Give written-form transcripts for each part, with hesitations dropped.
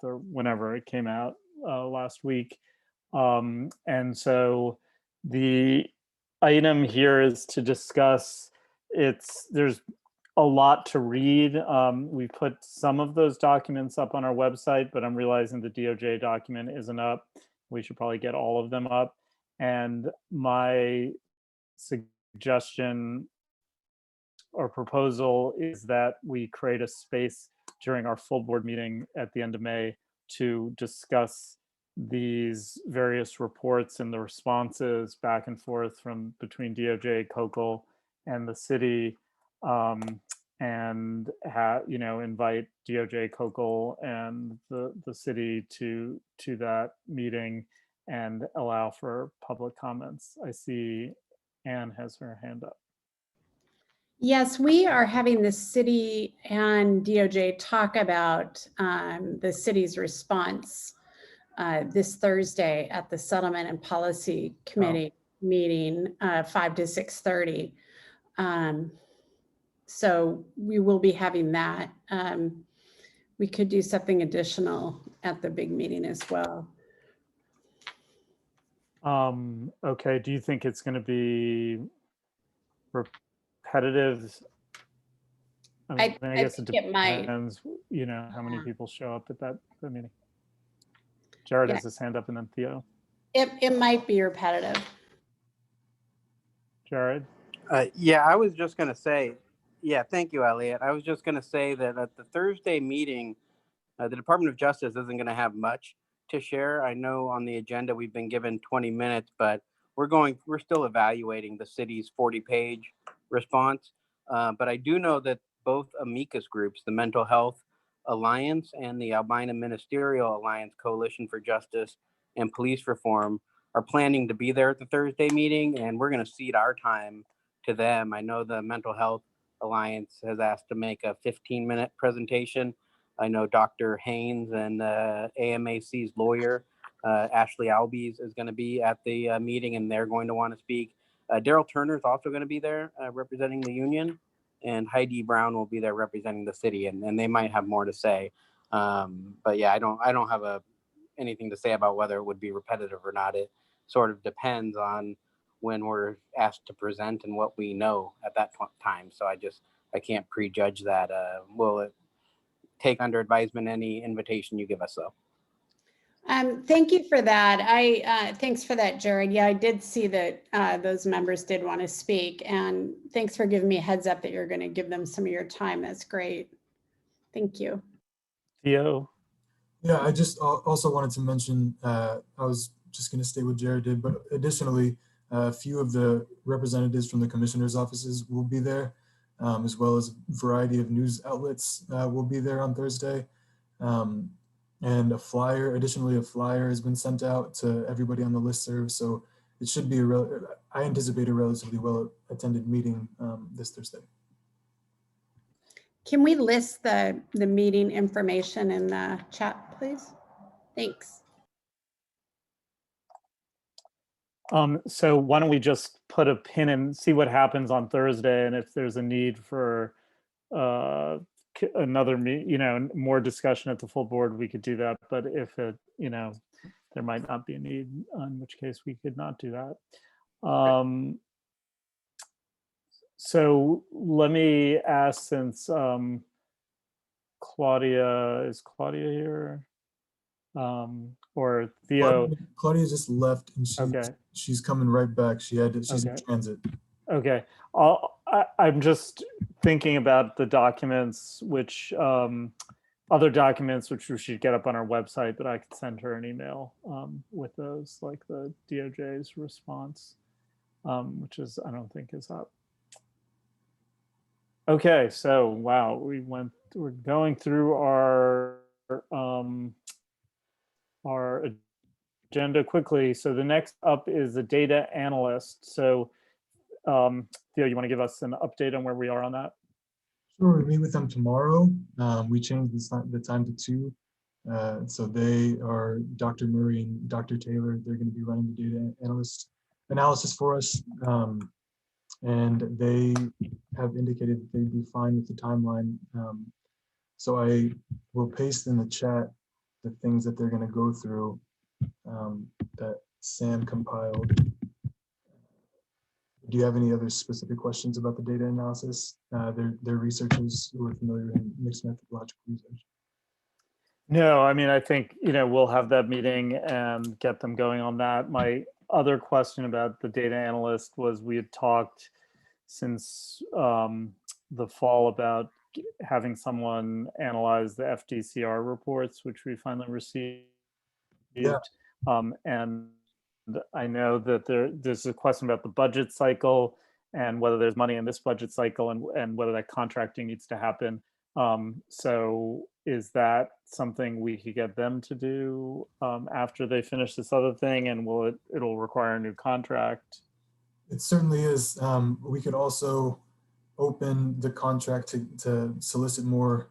or whenever it came out last week. And so the item here is to discuss, there's a lot to read. We put some of those documents up on our website, but I'm realizing the DOJ document isn't up. We should probably get all of them up. And my suggestion or proposal is that we create a space during our full board meeting at the end of May to discuss these various reports and the responses back and forth from between DOJ, COCL, and the city, and invite DOJ, COCL, and the city to that meeting and allow for public comments. I see Anne has her hand up. Yes, we are having the city and DOJ talk about the city's response this Thursday at the Settlement and Policy Committee meeting, 5 to 6:30. So we will be having that. We could do something additional at the big meeting as well. Okay, do you think it's going to be repetitive? I guess it depends, how many people show up at that meeting. Jared has his hand up, and then Theo. It might be repetitive. Jared? Yeah, I was just going to say, thank you, Elliot. I was just going to say that at the Thursday meeting, the Department of Justice isn't going to have much to share. I know on the agenda we've been given 20 minutes, but we're still evaluating the city's 40-page response. But I do know that both amicus groups, the Mental Health Alliance and the Albina Ministerial Alliance Coalition for Justice and Police Reform, are planning to be there at the Thursday meeting, and we're going to cede our time to them. I know the Mental Health Alliance has asked to make a 15-minute presentation. I know Dr. Haynes and AMAC's lawyer, Ashley Albies, is going to be at the meeting, and they're going to want to speak. Daryl Turner is also going to be there representing the union, and Heidi Brown will be there representing the city, and they might have more to say. But yeah, I don't have anything to say about whether it would be repetitive or not. It sort of depends on when we're asked to present and what we know at that time. So I can't prejudge that. We'll take under advisement any invitation you give us, though. Thank you for that. Thanks for that, Jared. Yeah, I did see that those members did want to speak, and thanks for giving me a heads up that you're going to give them some of your time. That's great. Thank you. Theo? Yeah, I just also wanted to mention, I was just going to state what Jared did, but additionally, a few of the representatives from the commissioner's offices will be there, as well as a variety of news outlets will be there on Thursday. And additionally, a flyer has been sent out to everybody on the listserv. So it should be I anticipate a relatively well-attended meeting this Thursday. Can we list the meeting information in the chat, please? Thanks. So why don't we just put a pin and see what happens on Thursday, and if there's a need for another more discussion at the full board, we could do that. But if there might not be a need, in which case we could not do that. So let me ask, since Claudia, is Claudia here? Or Theo? Claudia just left, and she's coming right back. She's in transit. Okay, I'm just thinking about the documents, which other documents which we should get up on our website, that I could send her an email with those, like the DOJ's response, which I don't think is up. Okay, so wow, we're going through our agenda quickly. So the next up is the data analyst. So Theo, you want to give us an update on where we are on that? Sure, we meet with them tomorrow. We changed the time to 2. So they are Dr. Murray and Dr. Taylor. They're going to be running the data analysis for us. And they have indicated that they'd be fine with the timeline. So I will paste in the chat the things that they're going to go through that Sam compiled. Do you have any other specific questions about the data analysis? They're researchers who are familiar in mixed methodological research. No, I mean, I think, we'll have that meeting and get them going on that. My other question about the data analyst was we had talked since the fall about having someone analyze the FDCR reports, which we finally received. Yeah. And I know that there's a question about the budget cycle and whether there's money in this budget cycle and whether that contracting needs to happen. So is that something we could get them to do after they finish this other thing, and it'll require a new contract? It certainly is. We could also open the contract to solicit more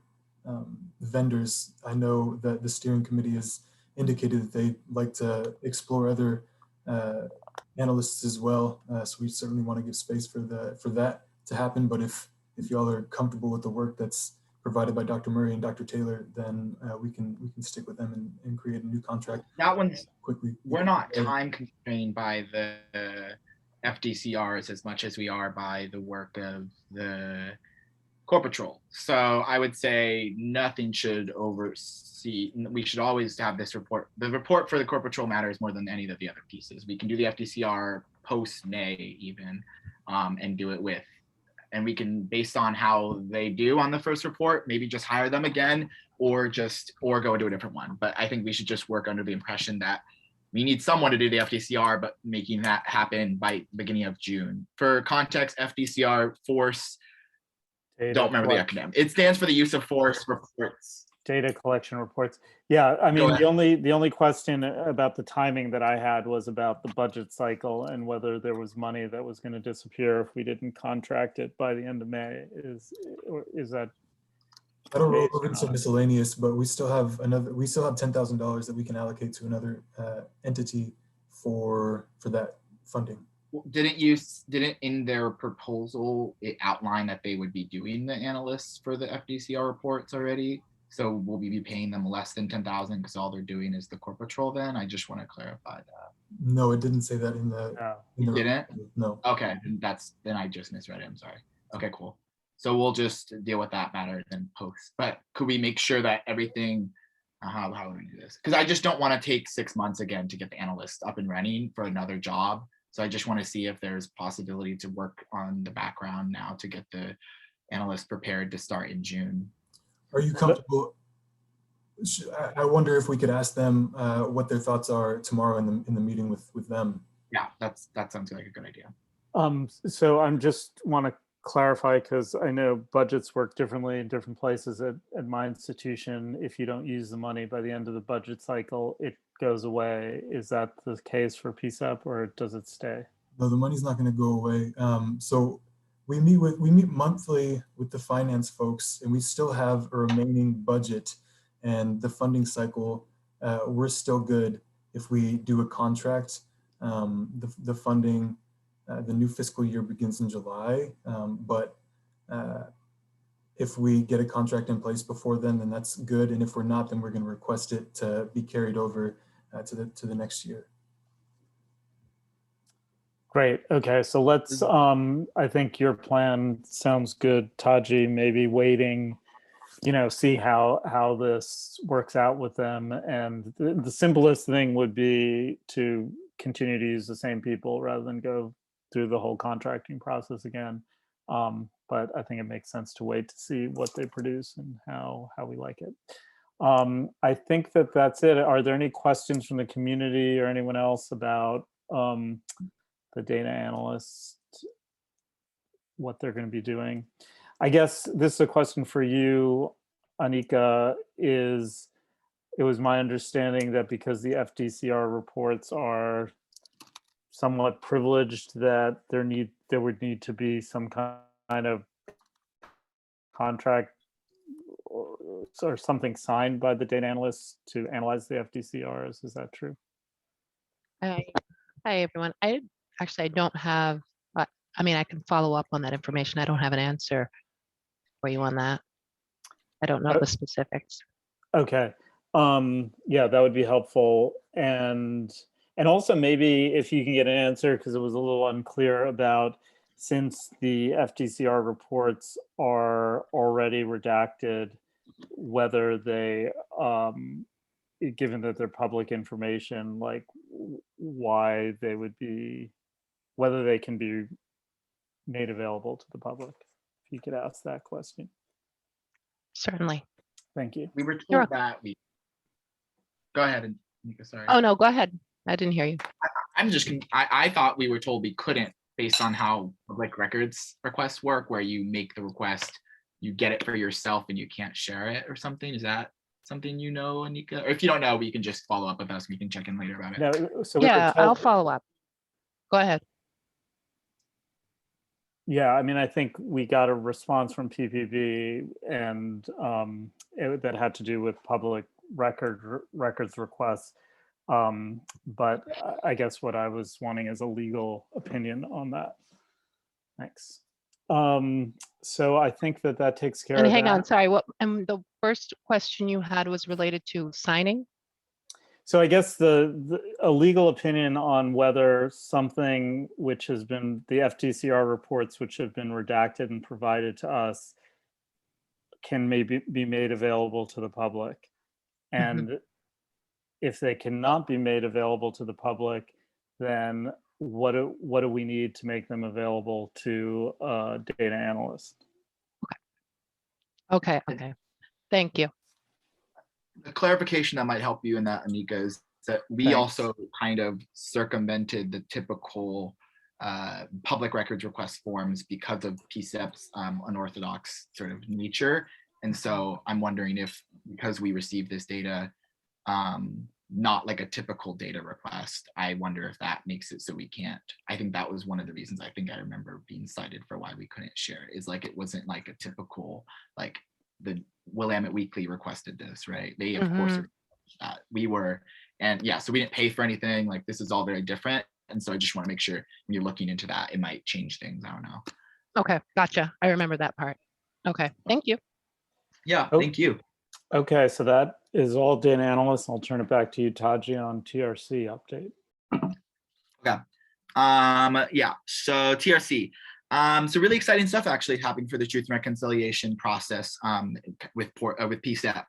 vendors. I know that the steering committee has indicated that they'd like to explore other analysts as well. So we certainly want to give space for that to happen. But if y'all are comfortable with the work that's provided by Dr. Murray and Dr. Taylor, then we can stick with them and create a new contract. That one's quickly. We're not time constrained by the FDCRs as much as we are by the work of the Corps Patrol. So I would say nothing should oversee. We should always have this report. The report for the Corps Patrol matters more than any of the other pieces. We can do the FDCR post-May even, and do it with. And we can, based on how they do on the first report, maybe just hire them again or go do a different one. But I think we should just work under the impression that we need someone to do the FDCR, but making that happen by beginning of June. For context, FDCR force, don't remember the acronym. It stands for the use of force reports. Data collection reports. Yeah, I mean, the only question about the timing that I had was about the budget cycle and whether there was money that was going to disappear if we didn't contract it by the end of May. Is that? I don't roll over into miscellaneous, but we still have $10,000 that we can allocate to another entity for that funding. Didn't in their proposal it outline that they would be doing the analysts for the FDCR reports already? So will we be paying them less than 10,000 because all they're doing is the Corps Patrol then? I just want to clarify that. No, it didn't say that in the. It didn't? No. Okay, then I just misread it. I'm sorry. Okay, cool. So we'll just deal with that matter then post. But could we make sure that everything? How would we do this? Because I just don't want to take 6 months again to get the analyst up and running for another job. So I just want to see if there's possibility to work on the background now to get the analyst prepared to start in June. Are you comfortable? I wonder if we could ask them what their thoughts are tomorrow in the meeting with them. Yeah, that sounds like a good idea. So I'm just want to clarify, because I know budgets work differently in different places. At my institution, if you don't use the money by the end of the budget cycle, it goes away. Is that the case for PCCEP, or does it stay? No, the money's not going to go away. So we meet monthly with the finance folks, and we still have a remaining budget, and the funding cycle, we're still good if we do a contract. The funding, the new fiscal year begins in July, but if we get a contract in place before then that's good. And if we're not, then we're going to request it to be carried over to the next year. Great. Okay, so let's, I think your plan sounds good, Taji. Maybe waiting, see how this works out with them. And the simplest thing would be to continue to use the same people rather than go through the whole contracting process again. But I think it makes sense to wait to see what they produce and how we like it. I think that's it. Are there any questions from the community or anyone else about the data analyst, what they're going to be doing? I guess this is a question for you, Anika. It was my understanding that because the FDCR reports are somewhat privileged, that there would need to be some kind of contract or something signed by the data analysts to analyze the FDCRs. Is that true? Hi everyone. I don't have, I mean, I can follow up on that information. I don't have an answer for you on that. I don't know the specifics. Okay. Yeah, that would be helpful. And also maybe if you can get an answer, because it was a little unclear about, since the FDCR reports are already redacted, whether they, given that they're public information, like why they would be, whether they can be made available to the public. If you could ask that question. Certainly. Thank you. We were You're told that we. Go ahead, Nika, sorry. Oh, no, go ahead. I didn't hear you. I thought we were told we couldn't, based on how public records requests work, where you make the request, you get it for yourself and you can't share it or something. Is that something you know, Anika? Or if you don't know, we can just follow up with us. We can check in later about it. No, so we were Yeah, I'll told, follow up. Go ahead. yeah, I mean, I think we got a response from PPB, and that had to do with public records requests. But I guess what I was wanting is a legal opinion on that. Thanks. So I think that takes care And of hang on, that. sorry, what, and the first question you had was related to signing? So I guess a legal opinion on whether something which has been, the FDCR reports which have been redacted and provided to us, can maybe be made available to the public. And if they cannot be made available to the public, then what do we need to make them available to a data analyst? Okay. Thank you. The clarification that might help you in that, Anika, is that we Thanks. also kind of circumvented the typical public records request forms because of PCCEP's unorthodox sort of nature. And so I'm wondering if, because we received this data, not like a typical data request, I wonder if that makes it so we can't. I think that was one of the reasons I think I remember being cited for why we couldn't share it, is like it wasn't like a typical, like the Willamette Weekly requested this, right? They of course that we were, and yeah, so we didn't pay for anything. Like this is all very different, and so I just want to make sure when you're looking into that, it might change things. I don't know. Okay, gotcha. I remember that part. Okay, thank you. Yeah, Oh. thank you. Okay, so that is all data analysts. I'll turn it back to you, Taji, on TRC update. Okay. Yeah, so TRC. So really exciting stuff actually happening for the Truth and Reconciliation process with PCCEP.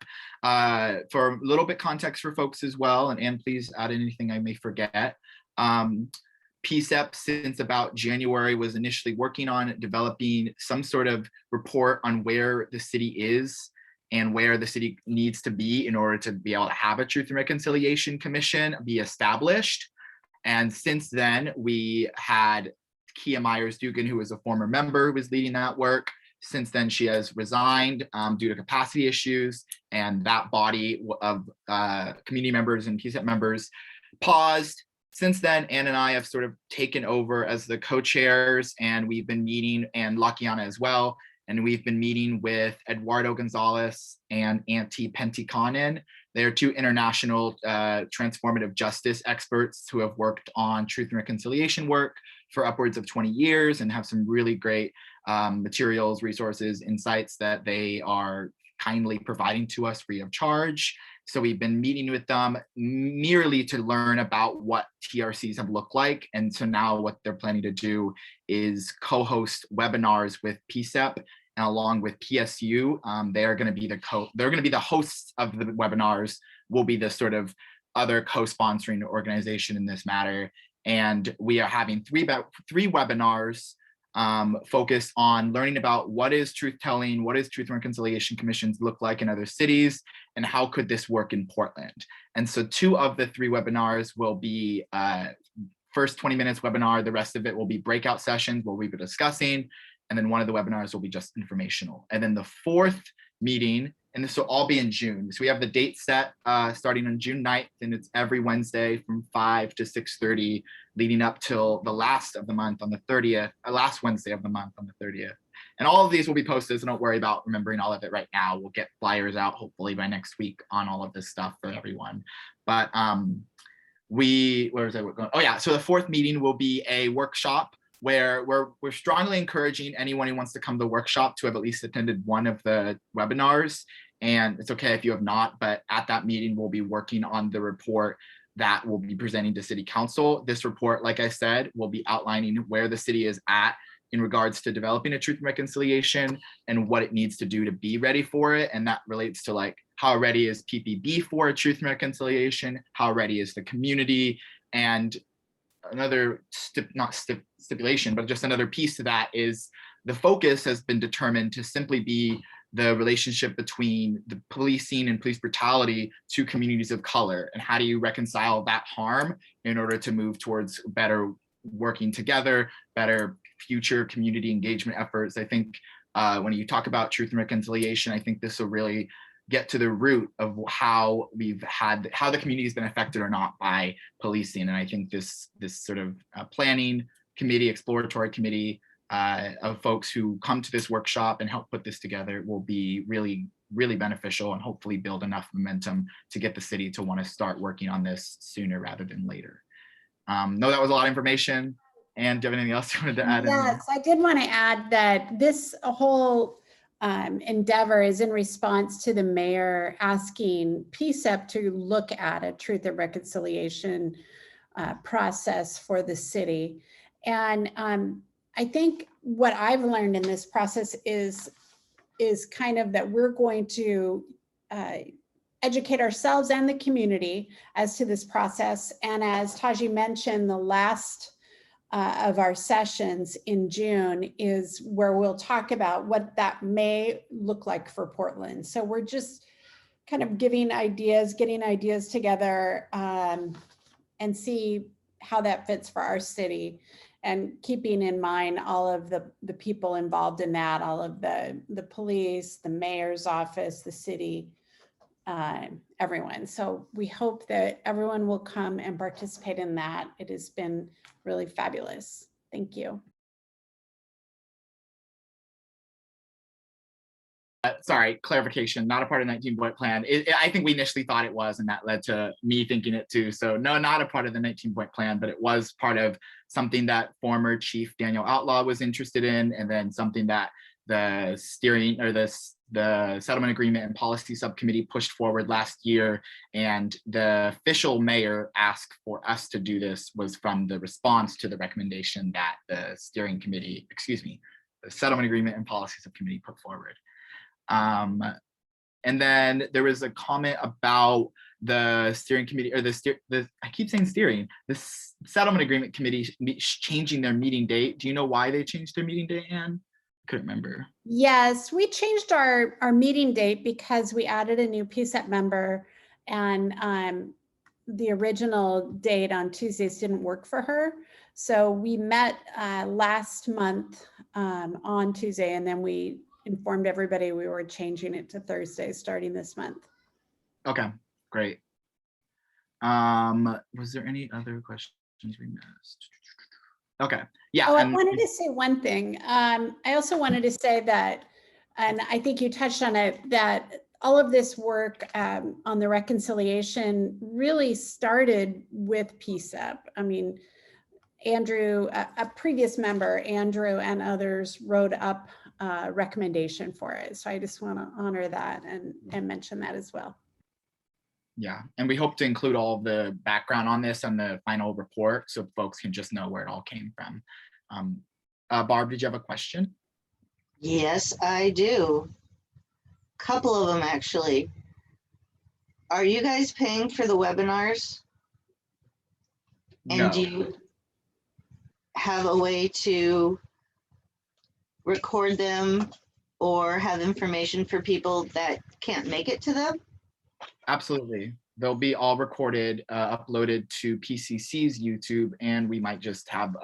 For a little bit context for folks as well, and please add anything I may forget. PCCEP, since about January, was initially working on developing some sort of report on where the city is and where the city needs to be in order to be able to have a Truth and Reconciliation Commission be established. And since then, we had Kia Myers-Dugan, who was a former member who was leading that work. Since then, she has resigned due to capacity issues, and that body of community members and PCCEP members paused. Since then, Ann and I have sort of taken over as the co-chairs, and we've been meeting, and Lakiana as well, and we've been meeting with Eduardo Gonzalez and Antti Pentikainen. They're two international transformative justice experts who have worked on truth and reconciliation work for upwards of 20 years and have some really great materials, resources, insights that they are kindly providing to us free of charge. So we've been meeting with them merely to learn about what TRCs have looked like. And so now what they're planning to do is co-host webinars with PCCEP and along with PSU. They're going to be the hosts of the webinars. We'll be the sort of other co-sponsoring organization in this matter. And we are having three webinars focused on learning about what is truth-telling, what does Truth and Reconciliation Commissions look like in other cities, and how could this work in Portland. And so 2 of the 3 webinars will be first 20 minutes webinar, the rest of it will be breakout sessions where we'll be discussing, and then one of the webinars will be just informational. And then the 4th meeting, and this will all be in June. So we have the date set starting on June 9th, and it's every Wednesday from 5 to 6:30, leading up till the last of the month on the 30th, last Wednesday of the month on the 30th. And all of these will be posted, so don't worry about remembering all of it right now. We'll get flyers out hopefully by next week on all of this stuff for everyone. But where was I going? Oh yeah, so the 4th meeting will be a workshop where we're strongly encouraging anyone who wants to come to the workshop to have at least attended one of the webinars. And it's okay if you have not, but at that meeting, we'll be working on the report that we'll be presenting to City Council. This report, like I said, will be outlining where the city is at in regards to developing a truth and reconciliation and what it needs to do to be ready for it. And that relates to like, how ready is PPB for a truth and reconciliation? How ready is the community? And another stipulation, but just another piece to that is the focus has been determined to simply be the relationship between the policing and police brutality to communities of color, and how do you reconcile that harm in order to move towards better working together, better future community engagement efforts. I think when you talk about truth and reconciliation, I think this will really get to the root of how the community has been affected or not by policing. And I think this sort of planning committee, exploratory committee of folks who come to this workshop and help put this together will be really, really beneficial, and hopefully build enough momentum to get the city to want to start working on this sooner rather than later. No, that was a lot of information. And do you have anything else you wanted to add? Yes, I did want to add that this whole endeavor is in response to the mayor asking PCCEP to look at a truth and reconciliation process for the city. And I think what I've learned in this process is kind of that we're going to educate ourselves and the community as to this process. And as Taji mentioned, the last of our sessions in June is where we'll talk about what that may look like for Portland. So we're just kind of getting ideas together and see how that fits for our city, and keeping in mind all of the people involved in that, all of the police, the mayor's office, the city, everyone. So we hope that everyone will come and participate in that. It has been really fabulous. Thank you. Sorry, clarification, not a part of the 19-point plan. I think we initially thought it was, and that led to me thinking it too. So no, not a part of the 19-point plan, but it was part of something that former Chief Daniel Outlaw was interested in, and then something that the steering or the settlement agreement and policy subcommittee pushed forward last year. And the official mayor asked for us to do this was from the response to the recommendation that the steering committee, the settlement agreement and policy subcommittee put forward. And then there was a comment about the steering committee, or I keep saying steering, the settlement agreement committee changing their meeting date. Do you know why they changed their meeting date, Anne? Couldn't remember. Yes, we changed our meeting date because we added a new PCCEP member, and the original date on Tuesdays didn't work for her. So we met last month on Tuesday, and then we informed everybody we were changing it to Thursday starting this month. Okay, great. Was there any other questions we missed? Okay, yeah. Oh, I wanted to say one thing. I also wanted to say that, and I think you touched on it, that all of this work on the reconciliation really started with PCCEP. I mean, Andrew, a previous member, Andrew, and others wrote up a recommendation for it. So I just want to honor that and mention that as well. Yeah, and we hope to include all of the background on this and the final report so folks can just know where it all came from. Barb, did you have a question? Yes, I do. Couple of them, actually. Are you guys paying for the webinars? And No. do you have a way to record them or have information for people that can't make it to them? Absolutely. They'll be all recorded, uploaded to PCC's YouTube, and we might just have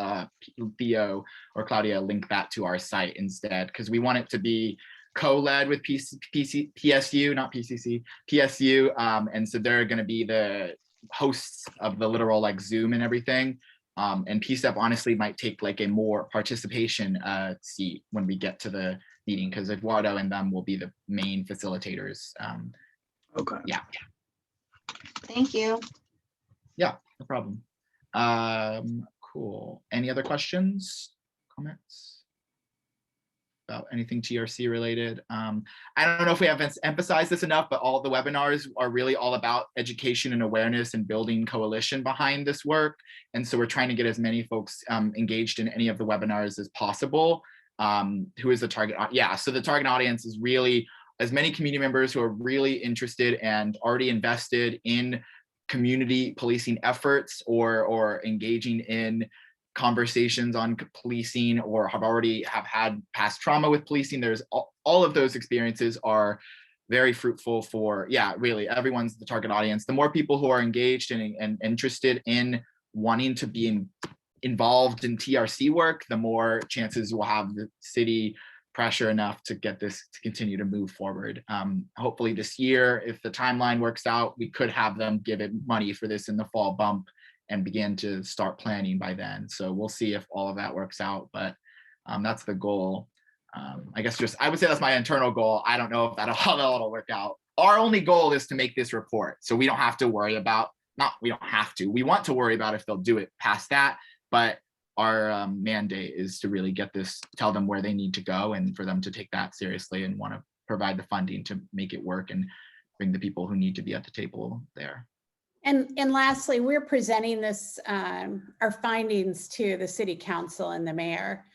Theo or Claudia link that to our site instead, because we want it to be co-led with PSU, not PCC, PSU. And so they're going to be the hosts of the literal like Zoom and everything. And PCCEP honestly might take like a more participation seat when we get to the meeting, because Eduardo and them will be the main facilitators. Okay. Yeah. Thank you. Yeah, no problem. Cool. Any other questions, comments? about anything TRC related. I don't know if we have emphasized this enough, but all the webinars are really all about education and awareness and building coalition behind this work. And so we're trying to get as many folks engaged in any of the webinars as possible. Who is the target? Yeah, so the target audience is really as many community members who are really interested and already invested in community policing efforts or engaging in conversations on policing or have had past trauma with policing. There's all of those experiences are very fruitful for, yeah, really everyone's the target audience. The more people who are engaged and interested in wanting to be involved in TRC work, the more chances we'll have the city pressure enough to get this to continue to move forward. Hopefully this year, if the timeline works out, we could have them give it money for this in the fall bump and begin to start planning by then. So we'll see if all of that works out, but that's the goal. I guess I would say that's my internal goal. I don't know if how that'll work out. Our only goal is to make this report. So we don't have to worry about, we don't have to, we want to worry about if they'll do it past that, but our mandate is to really get this, tell them where they need to go and for them to take that seriously and want to provide the funding to make it work and bring the people who need to be at the table there. And lastly, we're presenting this, our findings to the city council and the mayor.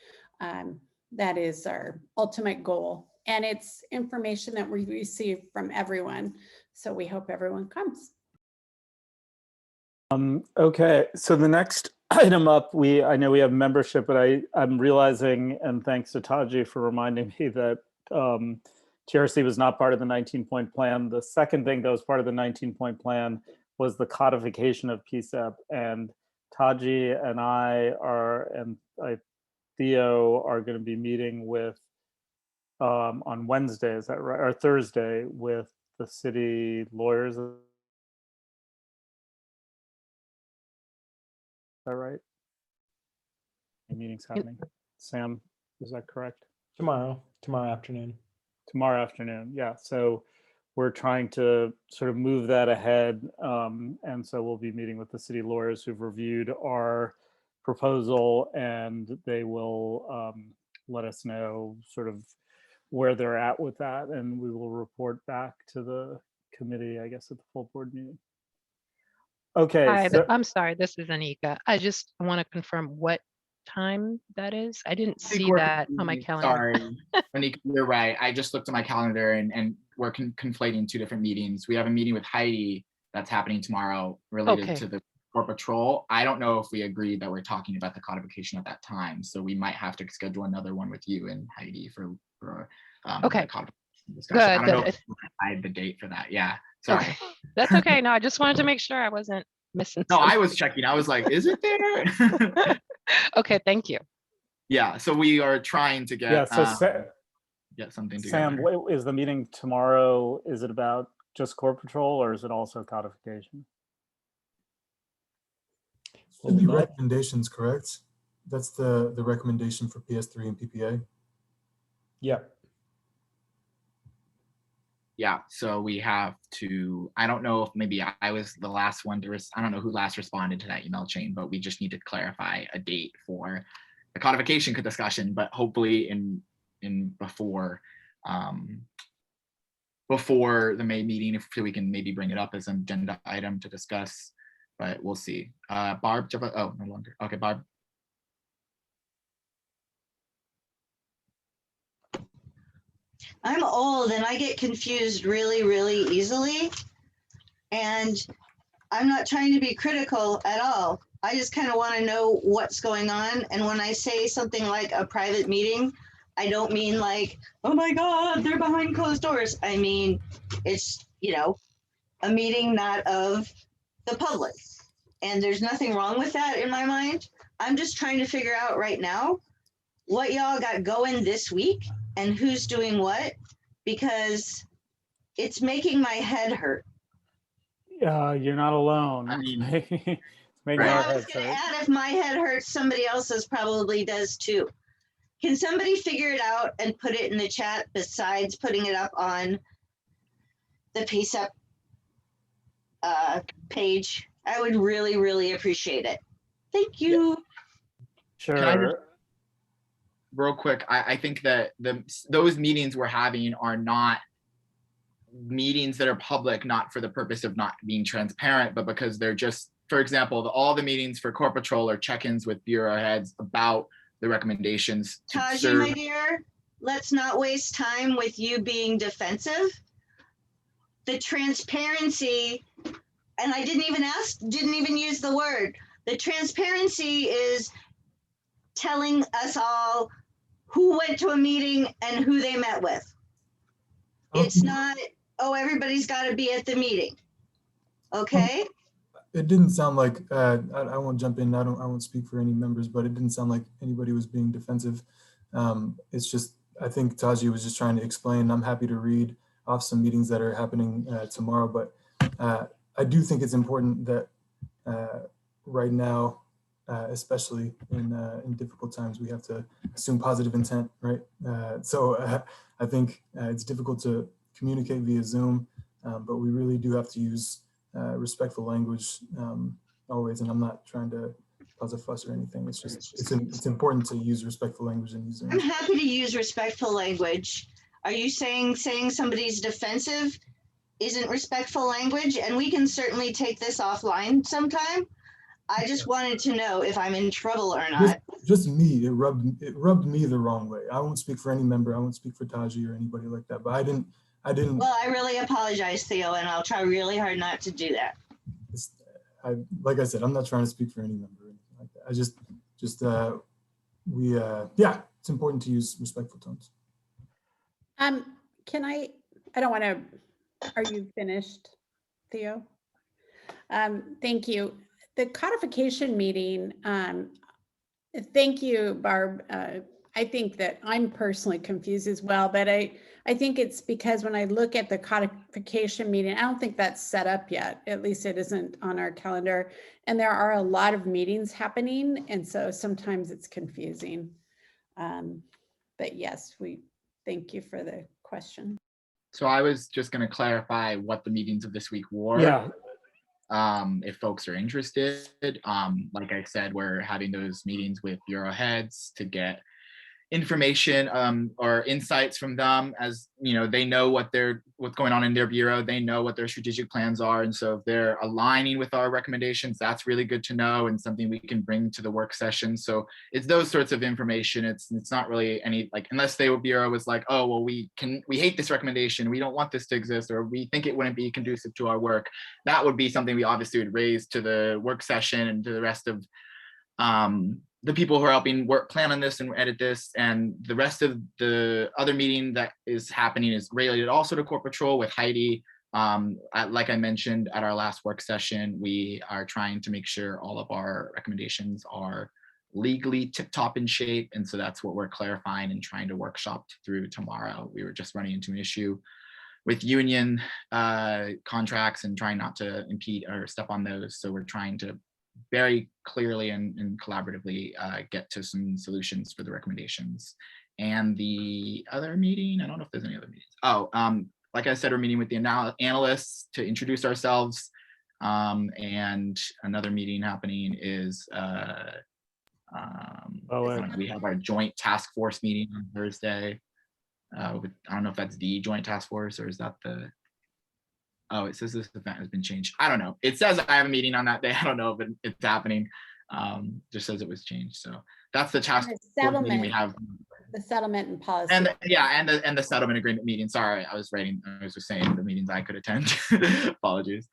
That is our ultimate goal. And it's information that we receive from everyone. So we hope everyone comes. Okay, so the next item up, I know we have membership, but I'm realizing, and thanks to Taji for reminding me that TRC was not part of the 19-point plan. The second thing that was part of the 19-point plan was the codification of PCCEP, and Taji and Theo are going to be meeting with on Wednesday, is that right, or Thursday, with the city lawyers. Is that right? The meeting's happening. Sam, is that correct? Tomorrow afternoon. Tomorrow afternoon, yeah. So we're trying to sort of move that ahead. And so we'll be meeting with the city lawyers who've reviewed our proposal, and they will let us know sort of where they're at with that. And we will report back to the committee, I guess, at the full board meeting. Okay. Hi, So, I'm sorry, this is Anika. I just want to confirm what time that is. I didn't see that on my calendar. Sorry, Anika, you're right. I just looked at my calendar and we're conflating two different meetings. We have a meeting with Heidi that's happening tomorrow related to the Core Patrol. I don't know if we agreed that we're talking about the codification at that time, so we might have to schedule another one with you and Heidi for the codification discussion. I don't know if I had the date for that. Yeah, sorry. Okay. That's okay. No, I just wanted to make sure I wasn't missing No, something. I was checking. I was like, is it there? Okay, thank you. Yeah, so we are trying to get get something together. Sam, is the meeting tomorrow, is it about just Core Patrol or is it also codification? Should be recommendations, correct? That's the recommendation for PS3 and PPA. Yep. Yeah, so we have to, I don't know if maybe I was the last one to, I don't know who last responded to that email chain, but we just need to clarify a date for the codification discussion, but hopefully in before the May meeting, if we can maybe bring it up as an agenda item to discuss, but we'll see. Barb, oh, no longer. Okay, Barb. I'm old and I get confused really, really easily. And I'm not trying to be critical at all. I just kind of want to know what's going on. And when I say something like a private meeting, I don't mean like, oh my God, they're behind closed doors. I mean, it's, a meeting not of the public. And there's nothing wrong with that in my mind. I'm just trying to figure out right now what y'all got going this week and who's doing what, because it's making my head hurt. You're not alone. I mean, it's making Well, our I was heads going to hurt. add, if my head hurts, somebody else's probably does too. Can somebody figure it out and put it in the chat besides putting it up on the PCCEP page? I would really, really appreciate it. Thank you. Sure. real quick, I think that those meetings we're having are not meetings that are public, not for the purpose of not being transparent, but because they're just, for example, all the meetings for Core Patrol are check-ins with bureau heads about the recommendations to Taji, serve. my dear, let's not waste time with you being defensive. The transparency, and I didn't even use the word. The transparency is telling us all who went to a meeting and who they met with. It's not, oh, everybody's got to be at the meeting. Okay? It didn't sound like, I won't jump in, I won't speak for any members, but it didn't sound like anybody was being defensive. It's just, I think Taji was just trying to explain. I'm happy to read off some meetings that are happening tomorrow, but I do think it's important that right now, especially in difficult times, we have to assume positive intent, right? So I think it's difficult to communicate via Zoom, but we really do have to use respectful language always. And I'm not trying to cause a fuss or anything. It's just, it's important to use respectful language in these Zooms. I'm happy to use respectful language. Are you saying somebody's defensive isn't respectful language? And we can certainly take this offline sometime. I just wanted to know if I'm in trouble or not. Just me, it rubbed me the wrong way. I won't speak for any member. I won't speak for Taji or anybody like that, but I didn't. Well, I really apologize, Theo, and I'll try really hard not to do that. Like I said, I'm not trying to speak for any member or anything like that. Yeah, it's important to use respectful tones. Can I don't want to, are you finished, Theo? Thank you. The codification meeting, thank you, Barb. I think that I'm personally confused as well, but I think it's because when I look at the codification meeting, I don't think that's set up yet. At least it isn't on our calendar. And there are a lot of meetings happening. And so sometimes it's confusing. But yes, we thank you for the question. So I was just going to clarify what the meetings of this week were. Yeah. If folks are interested, like I said, we're having those meetings with bureau heads to get information or insights from them, as you know, they know what's going on in their bureau, they know what their strategic plans are, and so if they're aligning with our recommendations, that's really good to know and something we can bring to the work session. So it's those sorts of information. It's not really any, like, unless the bureau was like, oh well, we hate this recommendation, we don't want this to exist, or we think it wouldn't be conducive to our work, that would be something we obviously would raise to the work session and to the rest of the people who are helping plan on this and edit this. And the rest of the other meeting that is happening is related also to Core Patrol with Heidi. Like I mentioned at our last work session, we are trying to make sure all of our recommendations are legally tip-top in shape. And so that's what we're clarifying and trying to workshop through tomorrow. We were just running into an issue with union contracts and trying not to impede or step on those. So we're trying to very clearly and collaboratively get to some solutions for the recommendations. And the other meeting, I don't know if there's any other meetings. Oh, like I said, we're meeting with the analysts to introduce ourselves. And another meeting happening is, we have our joint task force meeting on Thursday. I don't know if that's the joint task force or is that the, oh, it says this event has been changed. I don't know. It says I have a meeting on that day. I don't know if it's happening. Just says it was changed. So that's the task force meeting we have. The settlement and policy. And the settlement agreement meeting. Sorry, I was just saying the meetings I could attend. Apologies.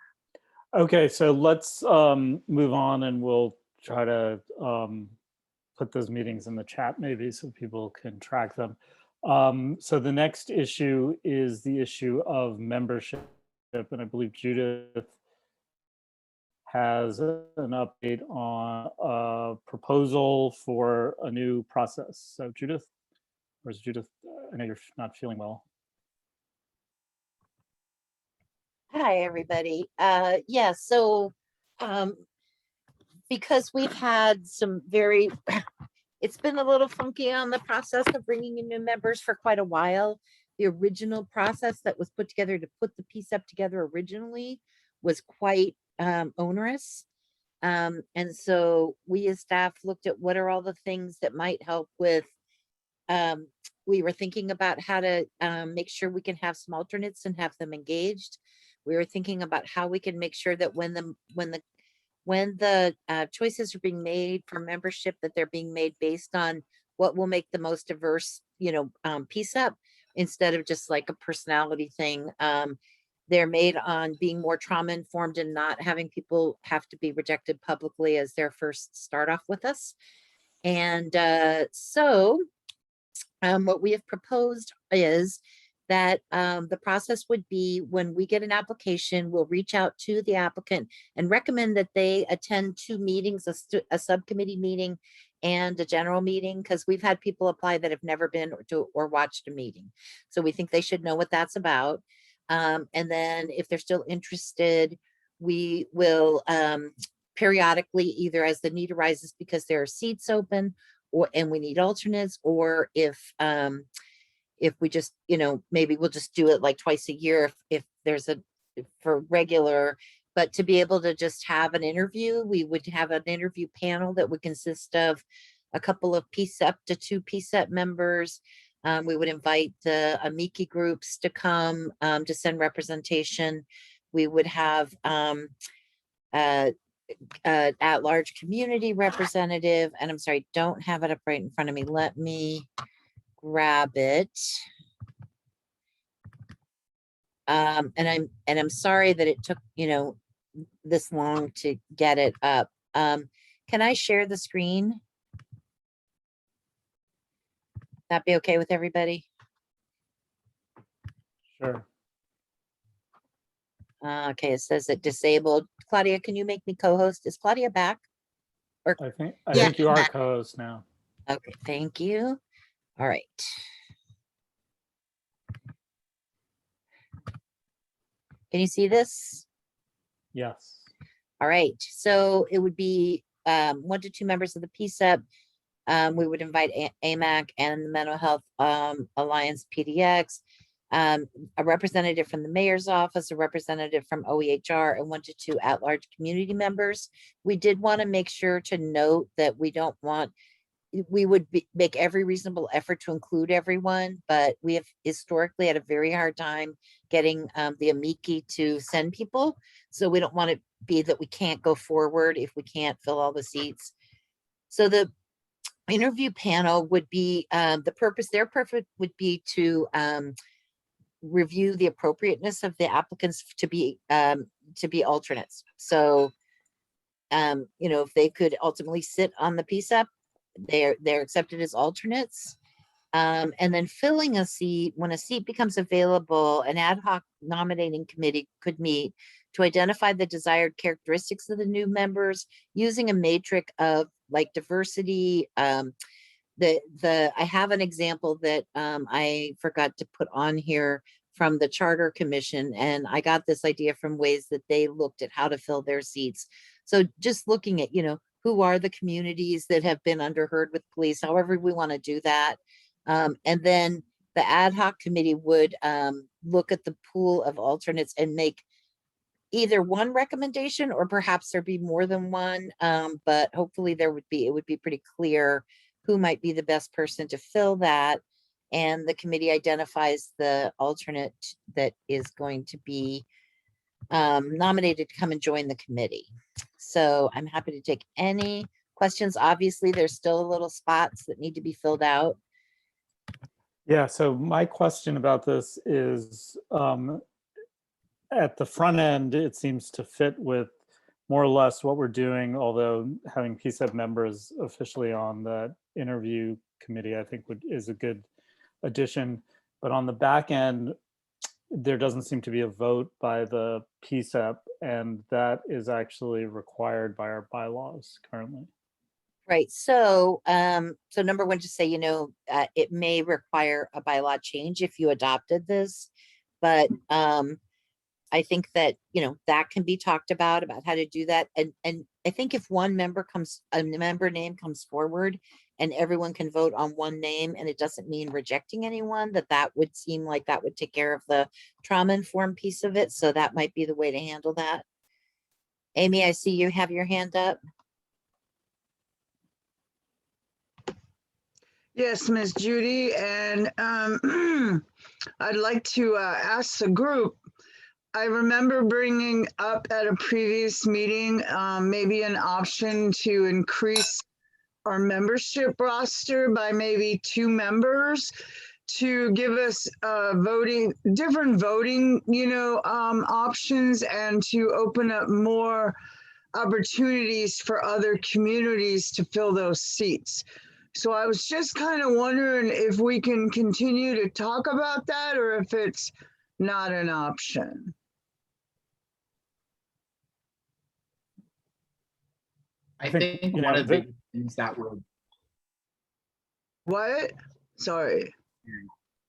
Okay, so let's move on and we'll try to put those meetings in the chat maybe so people can track them. So the next issue is the issue of membership. And I believe Judith has an update on a proposal for a new process. So Judith, or is Judith, I know you're not feeling well. Hi, everybody. Yeah, so because we've had some it's been a little funky on the process of bringing in new members for quite a while. The original process that was put together to put the PCCEP together originally was quite onerous. And so we as staff looked at what are all the things that might help with we were thinking about how to make sure we can have some alternates and have them engaged. We were thinking about how we can make sure that when the choices are being made for membership, that they're being made based on what will make the most diverse, PCEP, instead of just like a personality thing. They're made on being more trauma informed and not having people have to be rejected publicly as their first start off with us. And what we have proposed is that the process would be, when we get an application, we'll reach out to the applicant and recommend that they attend 2 meetings, a subcommittee meeting and a general meeting, because we've had people apply that have never been or watched a meeting. So we think they should know what that's about. And then if they're still interested, we will periodically, either as the need arises because there are seats open and we need alternates, or if we just, maybe we'll just do it like twice a year if there's for regular, but to be able to just have an interview, we would have an interview panel that would consist of a couple of PCEP to 2 PCEP members. We would invite the amici groups to come to send representation. We would have at-large community representative, and I'm sorry, don't have it up right in front of me. Let me grab it. And I'm sorry that it took, this long to get it up. Can I share the screen? That be okay with everybody? Sure. Okay, it says it disabled. Claudia, can you make me co-host? Is Claudia back? I Yeah. think you are co-host now. Okay, thank you. All right. Can you see this? Yes. All right, so it would be 1 to 2 members of the PCEP. We would invite AMAC and the Mental Health Alliance PDX, a representative from the mayor's office, a representative from OEHR, and 1 to 2 at-large community members. We did want to make sure to note that we would make every reasonable effort to include everyone, but we have historically had a very hard time getting the amici to send people. So we don't want it be that we can't go forward if we can't fill all the seats. So the interview panel would be their purpose would be to review the appropriateness of the applicants to be alternates. So if they could ultimately sit on the PCEP, they're accepted as alternates. And then filling a seat, when a seat becomes available, an ad hoc nominating committee could meet to identify the desired characteristics of the new members using a matrix of like diversity. I have an example that I forgot to put on here from the Charter Commission, and I got this idea from ways that they looked at how to fill their seats. So just looking at, who are the communities that have been underheard with police, however we want to do that. And then the ad hoc committee would look at the pool of alternates and make either one recommendation, or perhaps there be more than one. But hopefully it would be pretty clear who might be the best person to fill that. And the committee identifies the alternate that is going to be nominated to come and join the committee. So I'm happy to take any questions. Obviously, there's still a little spots that need to be filled out. Yeah, so my question about this is, at the front end, it seems to fit with more or less what we're doing, although having PCEP members officially on the interview committee, I think is a good addition. But on the back end, there doesn't seem to be a vote by the PCEP, and that is actually required by our bylaws currently. Right. So, so number one, just say, it may require a bylaw change if you adopted this, but I think that, that can be talked about how to do that. And I think if a member name comes forward and everyone can vote on one name, and it doesn't mean rejecting anyone, that would seem like that would take care of the trauma informed piece of it. So that might be the way to handle that. Amy, I see you have your hand up. Yes, Miss Judy, and I'd like to ask the group. I remember bringing up at a previous meeting, maybe an option to increase our membership roster by maybe 2 members to give us different voting, options, and to open up more opportunities for other communities to fill those seats. So I was just kind of wondering if we can continue to talk about that or if it's not an option. I think one of the big things that would. What? Sorry.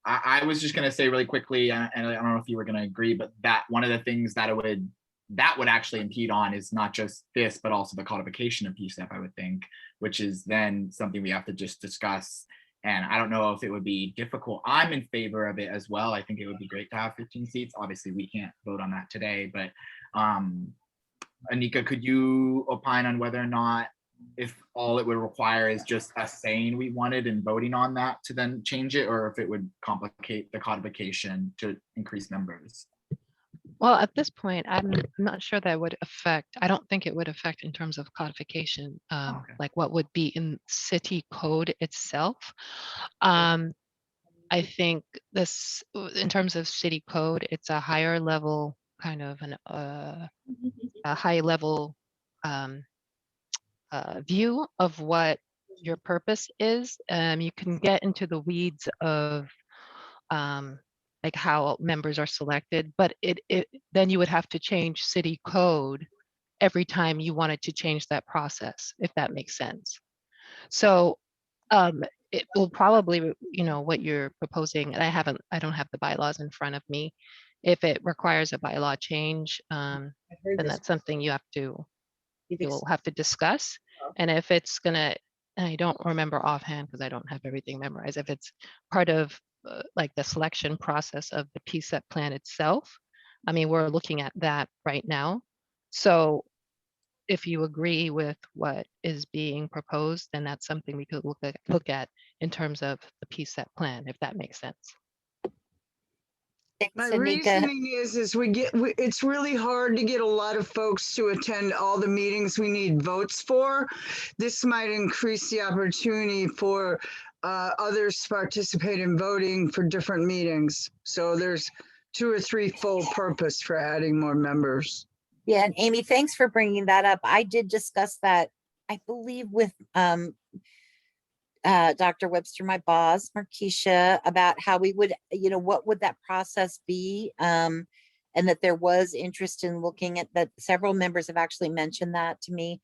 I was just going to say really quickly, and I don't know if you were going to agree, but that one of the things that would actually impede on is not just this, but also the codification of PCCEP, I would think, which is then something we have to just discuss. And I don't know if it would be difficult. I'm in favor of it as well. I think it would be great to have 15 seats. Obviously, we can't vote on that today, but Anika, could you opine on whether or not, if all it would require is just us saying we wanted and voting on that to then change it, or if it would complicate the codification to increase numbers? Well, at this point, I'm not sure that would affect, I don't think it would affect in terms of codification, Okay. like what would be in city code itself. I think this, in terms of city code, it's a higher level kind of a high level view of what your purpose is. You can get into the weeds of like how members are selected, but it then you would have to change city code every time you wanted to change that process, if that makes sense. So it will probably, what you're proposing, and I don't have the bylaws in front of me. If it requires a bylaw change, then that's something you'll have to discuss. And if it's gonna, and I don't remember offhand because I don't have everything memorized, if it's part of like the selection process of the PCCEP plan itself, I mean, we're looking at that right now. So if you agree with what is being proposed, then that's something we could look at in terms of the PCCEP plan, if that makes sense. My Anika. reasoning is it's really hard to get a lot of folks to attend all the meetings we need votes for. This might increase the opportunity for others to participate in voting for different meetings. So there's 2 or 3 full purpose for adding more members. Yeah, and Amy, thanks for bringing that up. I did discuss that, I believe, with Dr. Webster, my boss, Markeisha, about how we would, what would that process be? And that there was interest in looking at that. Several members have actually mentioned that to me.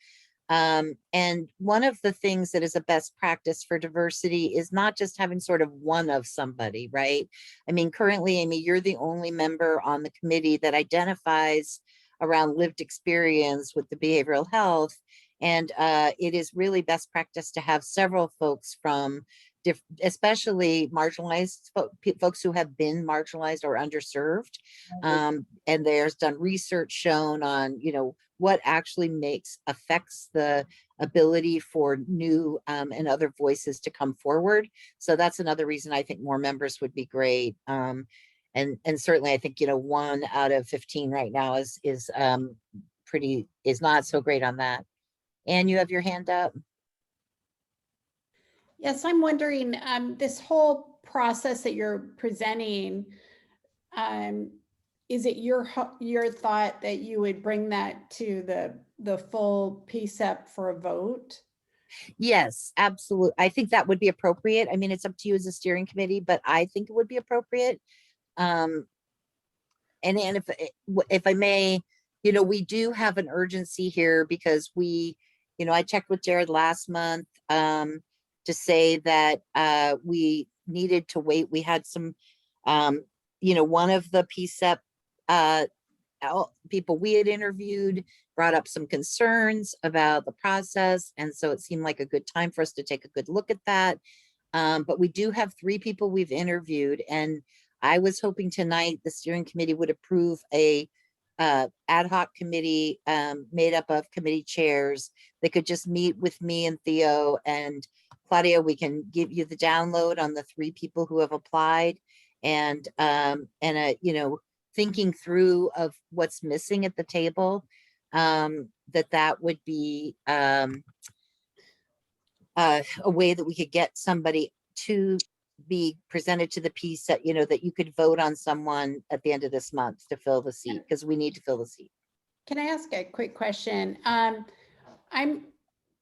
And one of the things that is a best practice for diversity is not just having sort of one of somebody, right? I mean, currently, Amy, you're the only member on the committee that identifies around lived experience with the behavioral health. And it is really best practice to have several folks from, especially marginalized folks who have been marginalized or underserved. And there's done research shown on, what actually affects the ability for new and other voices to come forward. So that's another reason I think more members would be great. And certainly I think, 1 out of 15 right now is not so great on that. Anne, you have your hand up. Yes, I'm wondering, this whole process that you're presenting, is it your thought that you would bring that to the full PCCEP for a vote? Yes, absolutely. I think that would be appropriate. I mean, it's up to you as a steering committee, but I think it would be appropriate. And if I may, we do have an urgency here because I checked with Jared last month to say that we needed to wait. We had some, one of the PCCEP people we had interviewed brought up some concerns about the process. And so it seemed like a good time for us to take a good look at that. But we do have 3 people we've interviewed. And I was hoping tonight the steering committee would approve a ad hoc committee made up of committee chairs. They could just meet with me and Theo and Claudia, we can give you the download on the 3 people who have applied, and you know, thinking through of what's missing at the table, that would be a way that we could get somebody to be presented to the PCEP, you know, that you could vote on someone at the end of this month to fill the seat, because we need to fill the seat. Can I ask a quick question?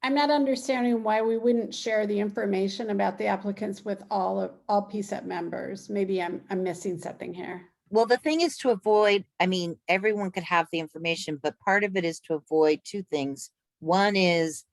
I'm not understanding why we wouldn't share the information about the applicants with all PCEP members. Maybe I'm missing something here. Well, the thing is to avoid, I mean, everyone could have the information, but part of it is to avoid 2 things. One is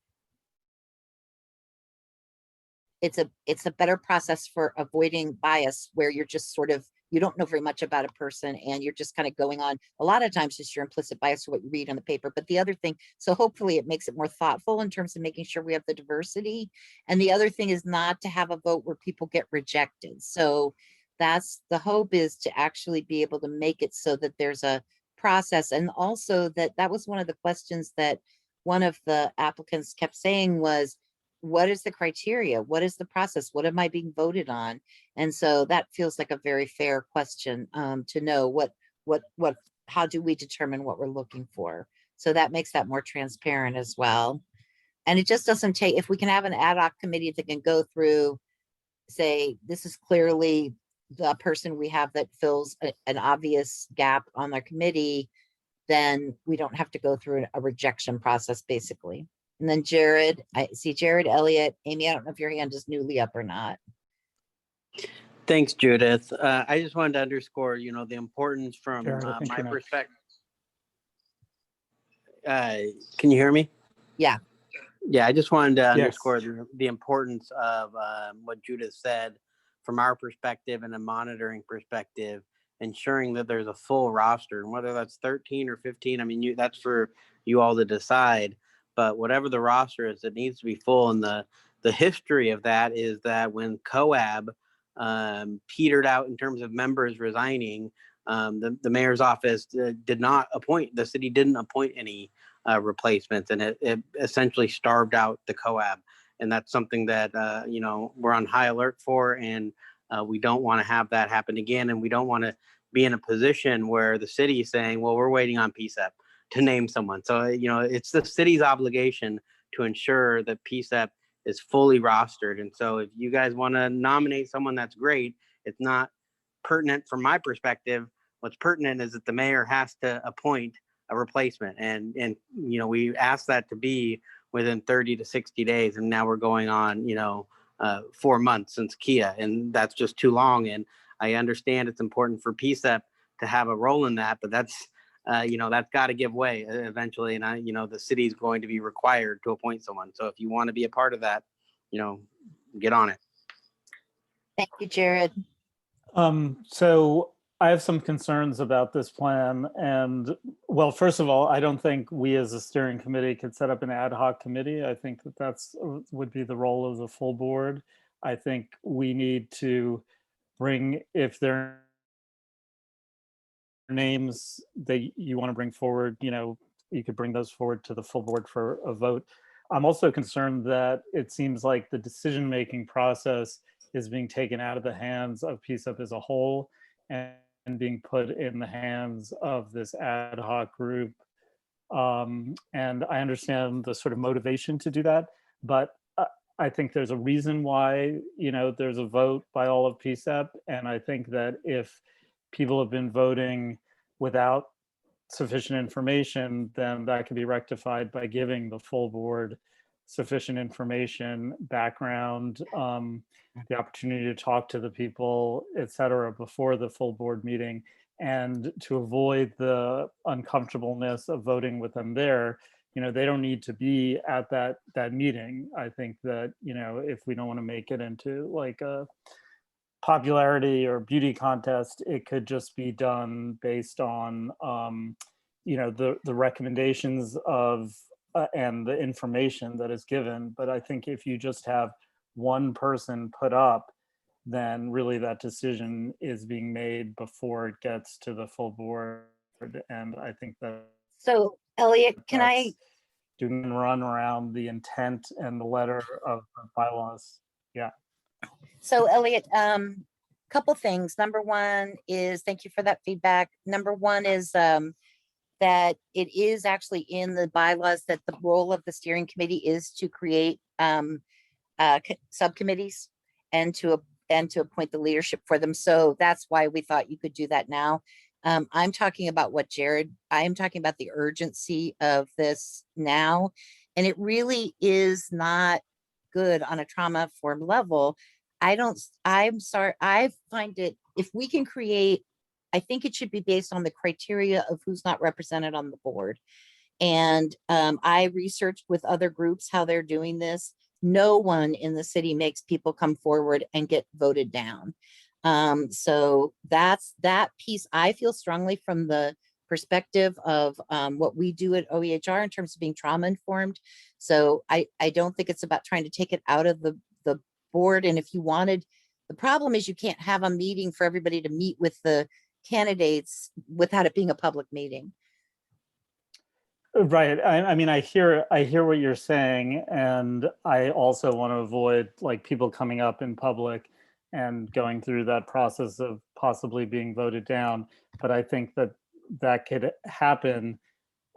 it's a better process for avoiding bias, where you're just sort of, you don't know very much about a person and you're just kind of going on, a lot of times just your implicit bias to what you read on the paper. But the other thing, so hopefully it makes it more thoughtful in terms of making sure we have the diversity. And the other thing is not to have a vote where people get rejected. So that's the hope, is to actually be able to make it so that there's a process. And also that was one of the questions that one of the applicants kept saying was, what is the criteria? What is the process? What am I being voted on? And so that feels like a very fair question, to know how do we determine what we're looking for? So that makes that more transparent as well. And it just doesn't take, if we can have an ad hoc committee that can go through, say, this is clearly the person we have that fills an obvious gap on their committee, then we don't have to go through a rejection process, basically. And then Jared, I see Jared, Elliott, Amy, I don't know if your hand is newly up or not. Thanks, Judith. I just wanted to underscore, you know, the importance from Jared, I think my you're next. perspective. Can you hear me? Yeah. Yeah, I just wanted to Yes. underscore the importance of what Judith said from our perspective and a monitoring perspective, ensuring that there's a full roster, and whether that's 13 or 15, I mean, that's for you all to decide. But whatever the roster is, it needs to be full. And the history of that is that when COAB petered out in terms of members resigning, the mayor's office did not appoint, the city didn't appoint any replacements, and it essentially starved out the COAB. And that's something that, you know, we're on high alert for, and we don't want to have that happen again. And we don't want to be in a position where the city is saying, well, we're waiting on PCEP to name someone. So, you know, it's the city's obligation to ensure that PCEP is fully rostered. And so if you guys want to nominate someone, that's great. It's not pertinent from my perspective. What's pertinent is that the mayor has to appoint a replacement. And you know, we asked that to be within 30 to 60 days. And now we're going on, you know, 4 months since Kia, and that's just too long. And I understand it's important for PCEP to have a role in that, but that's, you know, that's got to give way eventually. And you know, the city's going to be required to appoint someone. So if you want to be a part of that, you know, get on it. Thank you, Jared. So I have some concerns about this plan. And well, first of all, I don't think we as a steering committee could set up an ad hoc committee. I think that would be the role of the full board. I think we need to bring, if there are names that you want to bring forward, you know, you could bring those forward to the full board for a vote. I'm also concerned that it seems like the decision-making process is being taken out of the hands of PCEP as a whole and being put in the hands of this ad hoc group. And I understand the sort of motivation to do that, but I think there's a reason why, you know, there's a vote by all of PCEP. And I think that if people have been voting without sufficient information, then that can be rectified by giving the full board sufficient information, background, the opportunity to talk to the people, et cetera, before the full board meeting. And to avoid the uncomfortableness of voting with them there, you know, they don't need to be at that meeting. I think that, you know, if we don't want to make it into like a popularity or beauty contest, it could just be done based on, you know, the recommendations of and the information that is given. But I think if you just have one person put up, then really that decision is being made before it gets to the full board. And I think that. So Elliot, can I doing run around the intent and the letter of the bylaws. Yeah. So Elliot, couple things. Number one is, thank you for that feedback. Number one is that it is actually in the bylaws that the role of the steering committee is to create subcommittees and to appoint the leadership for them. So that's why we thought you could do that now. I'm talking about I'm talking about the urgency of this now. And it really is not good on a trauma-informed level. I'm sorry, I find it, if we can create, I think it should be based on the criteria of who's not represented on the board. And I researched with other groups how they're doing this. No one in the city makes people come forward and get voted down. So that's that piece. I feel strongly from the perspective of what we do at OEHR in terms of being trauma informed. So I don't think it's about trying to take it out of the board. And if you wanted, the problem is you can't have a meeting for everybody to meet with the candidates without it being a public meeting. Right. I mean, I hear what you're saying, and I also want to avoid like people coming up in public and going through that process of possibly being voted down. But I think that could happen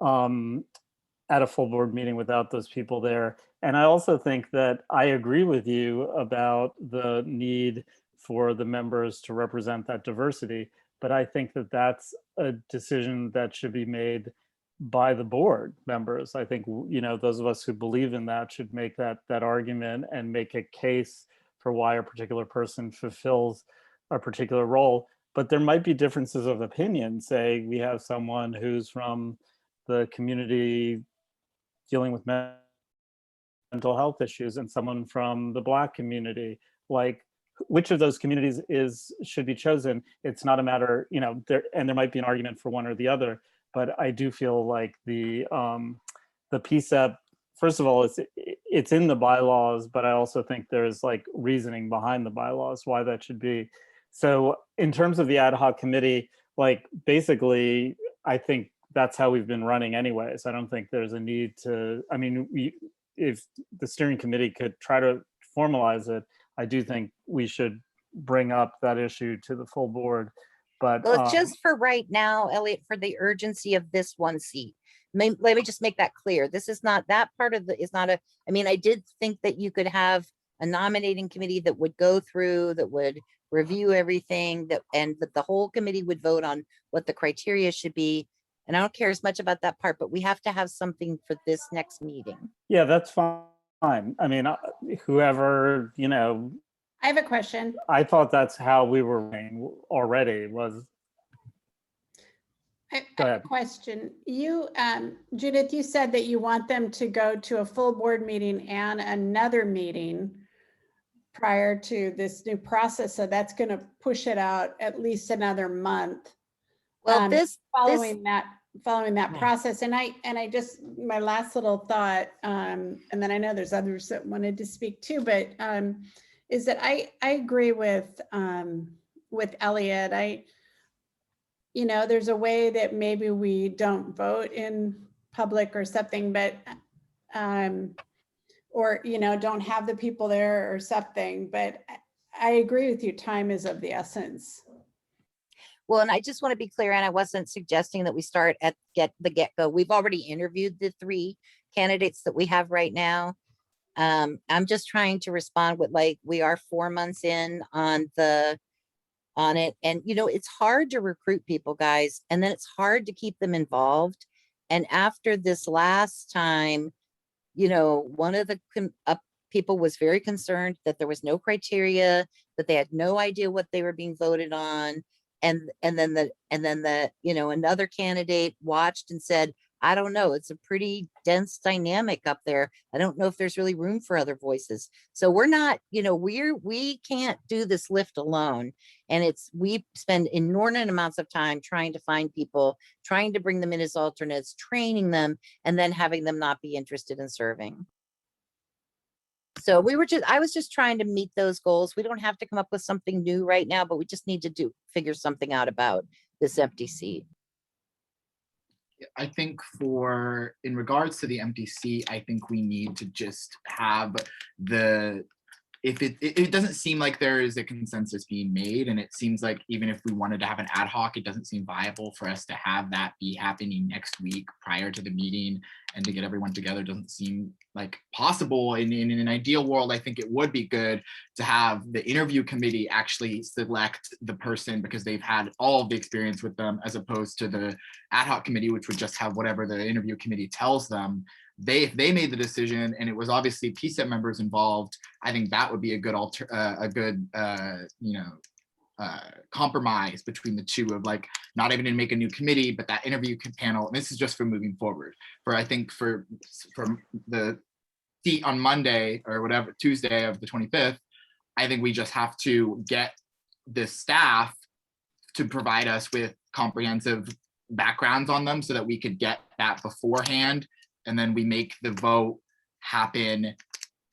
at a full board meeting without those people there. And I also think that I agree with you about the need for the members to represent that diversity. But I think that that's a decision that should be made by the board members. I think, you know, those of us who believe in that should make that argument and make a case for why a particular person fulfills a particular role. But there might be differences of opinion. Say we have someone who's from the community dealing with mental health issues and someone from the Black community. Like, which of those communities should be chosen? It's not a matter, you know, there might be an argument for one or the other. But I do feel like the PCCEP, first of all, it's in the bylaws, but I also think there's like reasoning behind the bylaws why that should be. So in terms of the ad hoc committee, like basically, I think that's how we've been running anyways. I don't think there's a need to, I mean, if the steering committee could try to formalize it, I do think we should bring up that issue to the full board. But well, it's just for right now, Elliot, for the urgency of this one seat. Let me just make that clear. This is not, that part of the, is not a, I mean, I did think that you could have a nominating committee that would go through, that would review everything, and that the whole committee would vote on what the criteria should be. And I don't care as much about that part, but we have to have something for this next meeting. Yeah, that's fine. I mean, whoever, you know. I have a question. I thought that's how we were running already was. I have a question. You, Judith, you said that you want them to go to a full board meeting and another meeting prior to this new process. So that's going to push it out at least another month. Well, following that process. And I just, my last little thought, and then I know there's others that wanted to speak too, but is that I agree with Elliot. You know, there's a way that maybe we don't vote in public or something, but, or, you know, don't have the people there or something, but I agree with you. Time is of the essence. Well, and I just want to be clear, and I wasn't suggesting that we start at the get-go. We've already interviewed the 3 candidates that we have right now. I'm just trying to respond with, like, we are 4 months in on it. And, you know, it's hard to recruit people, guys, and then it's hard to keep them involved. And after this last time, you know, one of the people was very concerned that there was no criteria, that they had no idea what they were being voted on. And then the, you know, another candidate watched and said, I don't know, it's a pretty dense dynamic up there. I don't know if there's really room for other voices. So we're not, you know, we can't do this lift alone. And we spend inordinate amounts of time trying to find people, trying to bring them in as alternates, training them, and then having them not be interested in serving. So I was just trying to meet those goals. We don't have to come up with something new right now, but we just need to figure something out about this empty seat. I think in regards to the empty seat, I think we need to just have the if it doesn't seem like there is a consensus being made, and it seems like even if we wanted to have an ad hoc, it doesn't seem viable for us to have that be happening next week prior to the meeting, and to get everyone together doesn't seem like possible. In an ideal world, I think it would be good to have the interview committee actually select the person because they've had all of the experience with them, as opposed to the ad hoc committee, which would just have whatever the interview committee tells them. If they made the decision and it was obviously PCEP members involved, I think that would be a good compromise between the two, of like not even to make a new committee, but that interview panel. And this is just for moving forward. For I think for the seat on Monday or whatever, Tuesday of the 25th, I think we just have to get the staff to provide us with comprehensive backgrounds on them so that we could get that beforehand. And then we make the vote happen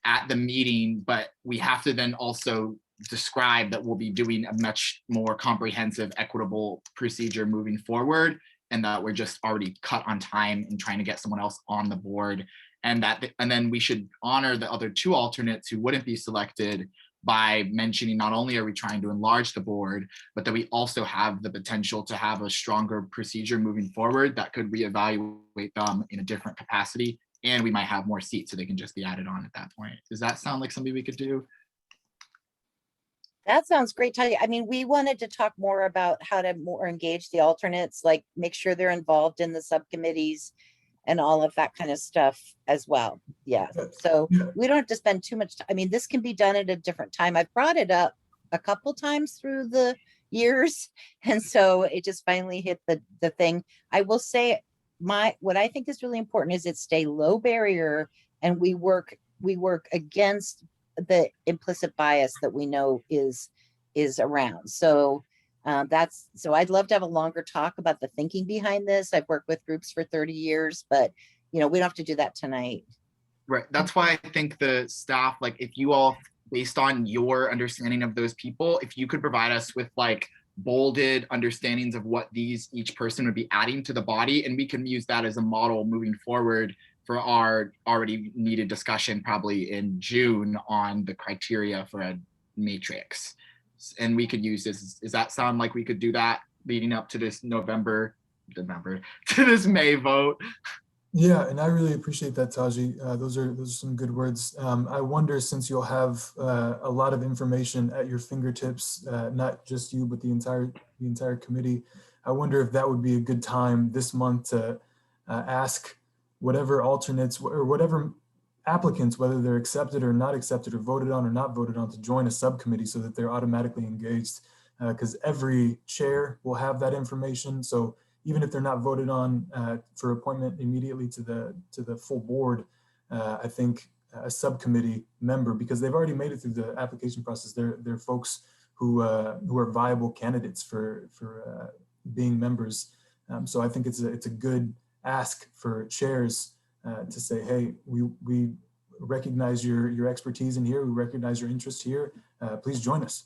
at the meeting, but we have to then also describe that we'll be doing a much more comprehensive, equitable procedure moving forward, and that we're just already cut on time and trying to get someone else on the board. And then we should honor the other two alternates who wouldn't be selected by mentioning not only are we trying to enlarge the board, but that we also have the potential to have a stronger procedure moving forward that could reevaluate them in a different capacity, and we might have more seats so they can just be added on at that point. Does that sound like something we could do? That sounds great, Tanya. I mean, we wanted to talk more about how to more engage the alternates, like make sure they're involved in the subcommittees and all of that kind of stuff as well. Yeah. So we don't have to spend too much time. I mean, this can be done at a different time. I've brought it up a couple times through the years. And so it just finally hit the thing. I will say what I think is really important is it stay low barrier, and we work against the implicit bias that we know is around. So so I'd love to have a longer talk about the thinking behind this. I've worked with groups for 30 years, but we don't have to do that tonight. Right. That's why I think the staff, like if you all, based on your understanding of those people, if you could provide us with like bolded understandings of what each person would be adding to the body, and we can use that as a model moving forward for our already needed discussion probably in June on the criteria for a matrix. And we could use this. Does that sound like we could do that leading up to this to this May vote? Yeah, and I really appreciate that, Taji. Those are some good words. I wonder, since you'll have a lot of information at your fingertips, not just you, but the entire committee, I wonder if that would be a good time this month to ask whatever alternates or whatever applicants, whether they're accepted or not accepted or voted on or not voted on, to join a subcommittee so that they're automatically engaged, because every chair will have that information. So even if they're not voted on for appointment immediately to the full board, I think a subcommittee member, because they've already made it through the application process, they're folks who are viable candidates for being members. So I think it's a good ask for chairs to say, hey, we recognize your expertise in here, we recognize your interest here, please join us.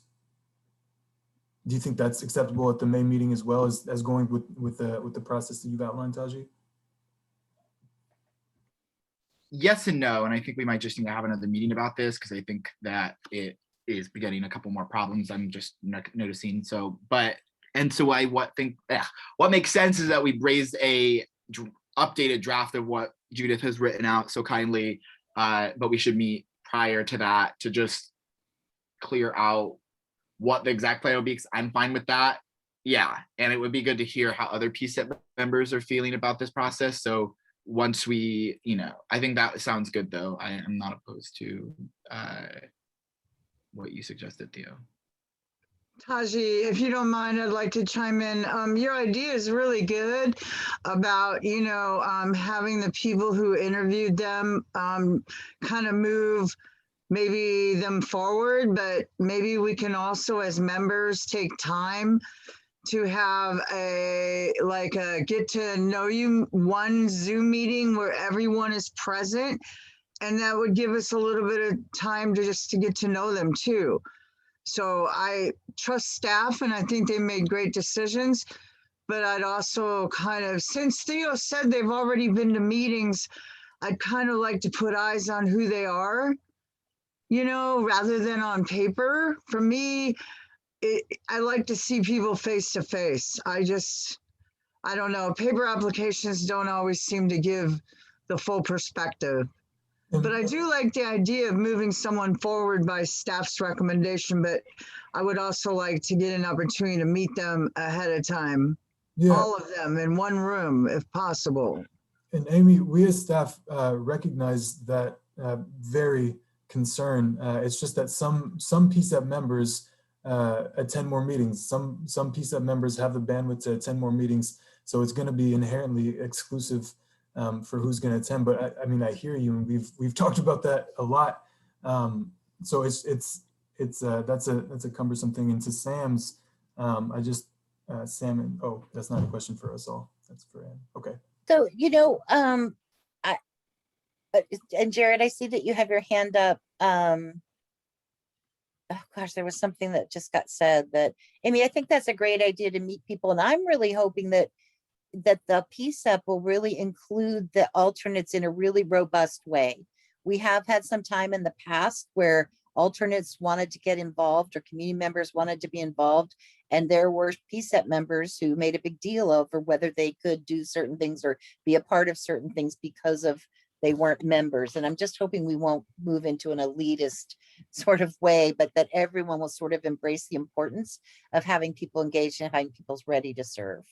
Do you think that's acceptable at the May meeting as well as going with the process that you've outlined, Taji? Yes and no, and I think we might just need to have another meeting about this, because I think that it is begetting a couple more problems I'm just noticing. So, what makes sense is that we raised a updated draft of what Judith has written out so kindly, but we should meet prior to that to just clear out what the exact plan will be, because I'm fine with that. Yeah, and it would be good to hear how other PCEP members are feeling about this process. So once we, I think that sounds good though. I am not opposed to what you suggested, Theo. Taji, if you don't mind, I'd like to chime in. Your idea is really good about, having the people who interviewed them kind of move maybe them forward, but maybe we can also as members take time to have a get to know you one Zoom meeting where everyone is present. And that would give us a little bit of time to get to know them too. So I trust staff, and I think they made great decisions, but I'd also since Theo said they've already been to meetings, I'd kind of like to put eyes on who they are, you know, rather than on paper. For me, I like to see people face to face. I don't know, paper applications don't always seem to give the full perspective. But I do like the idea of moving someone forward by staff's recommendation, but I would also like to get an opportunity to meet them ahead of time. Yeah. All of them in one room if possible. And Amy, we as staff recognize that very concern. It's just that some PCEP members attend more meetings. Some PCEP members have the bandwidth to attend more meetings. So it's going to be inherently exclusive for who's going to attend. But I mean, I hear you, and we've talked about that a lot. So that's a cumbersome thing. And to Sam's, Sam, and oh, that's not a question for us all. That's for Ann. Okay. So, you know, and Jared, I see that you have your hand up. Oh gosh, there was something that just got said that, Amy, I think that's a great idea to meet people. And I'm really hoping that the PCEP will really include the alternates in a really robust way. We have had some time in the past where alternates wanted to get involved or community members wanted to be involved. And there were PCEP members who made a big deal over whether they could do certain things or be a part of certain things because of they weren't members. And I'm just hoping we won't move into an elitist sort of way, but that everyone will sort of embrace the importance of having people engaged and having people ready to serve.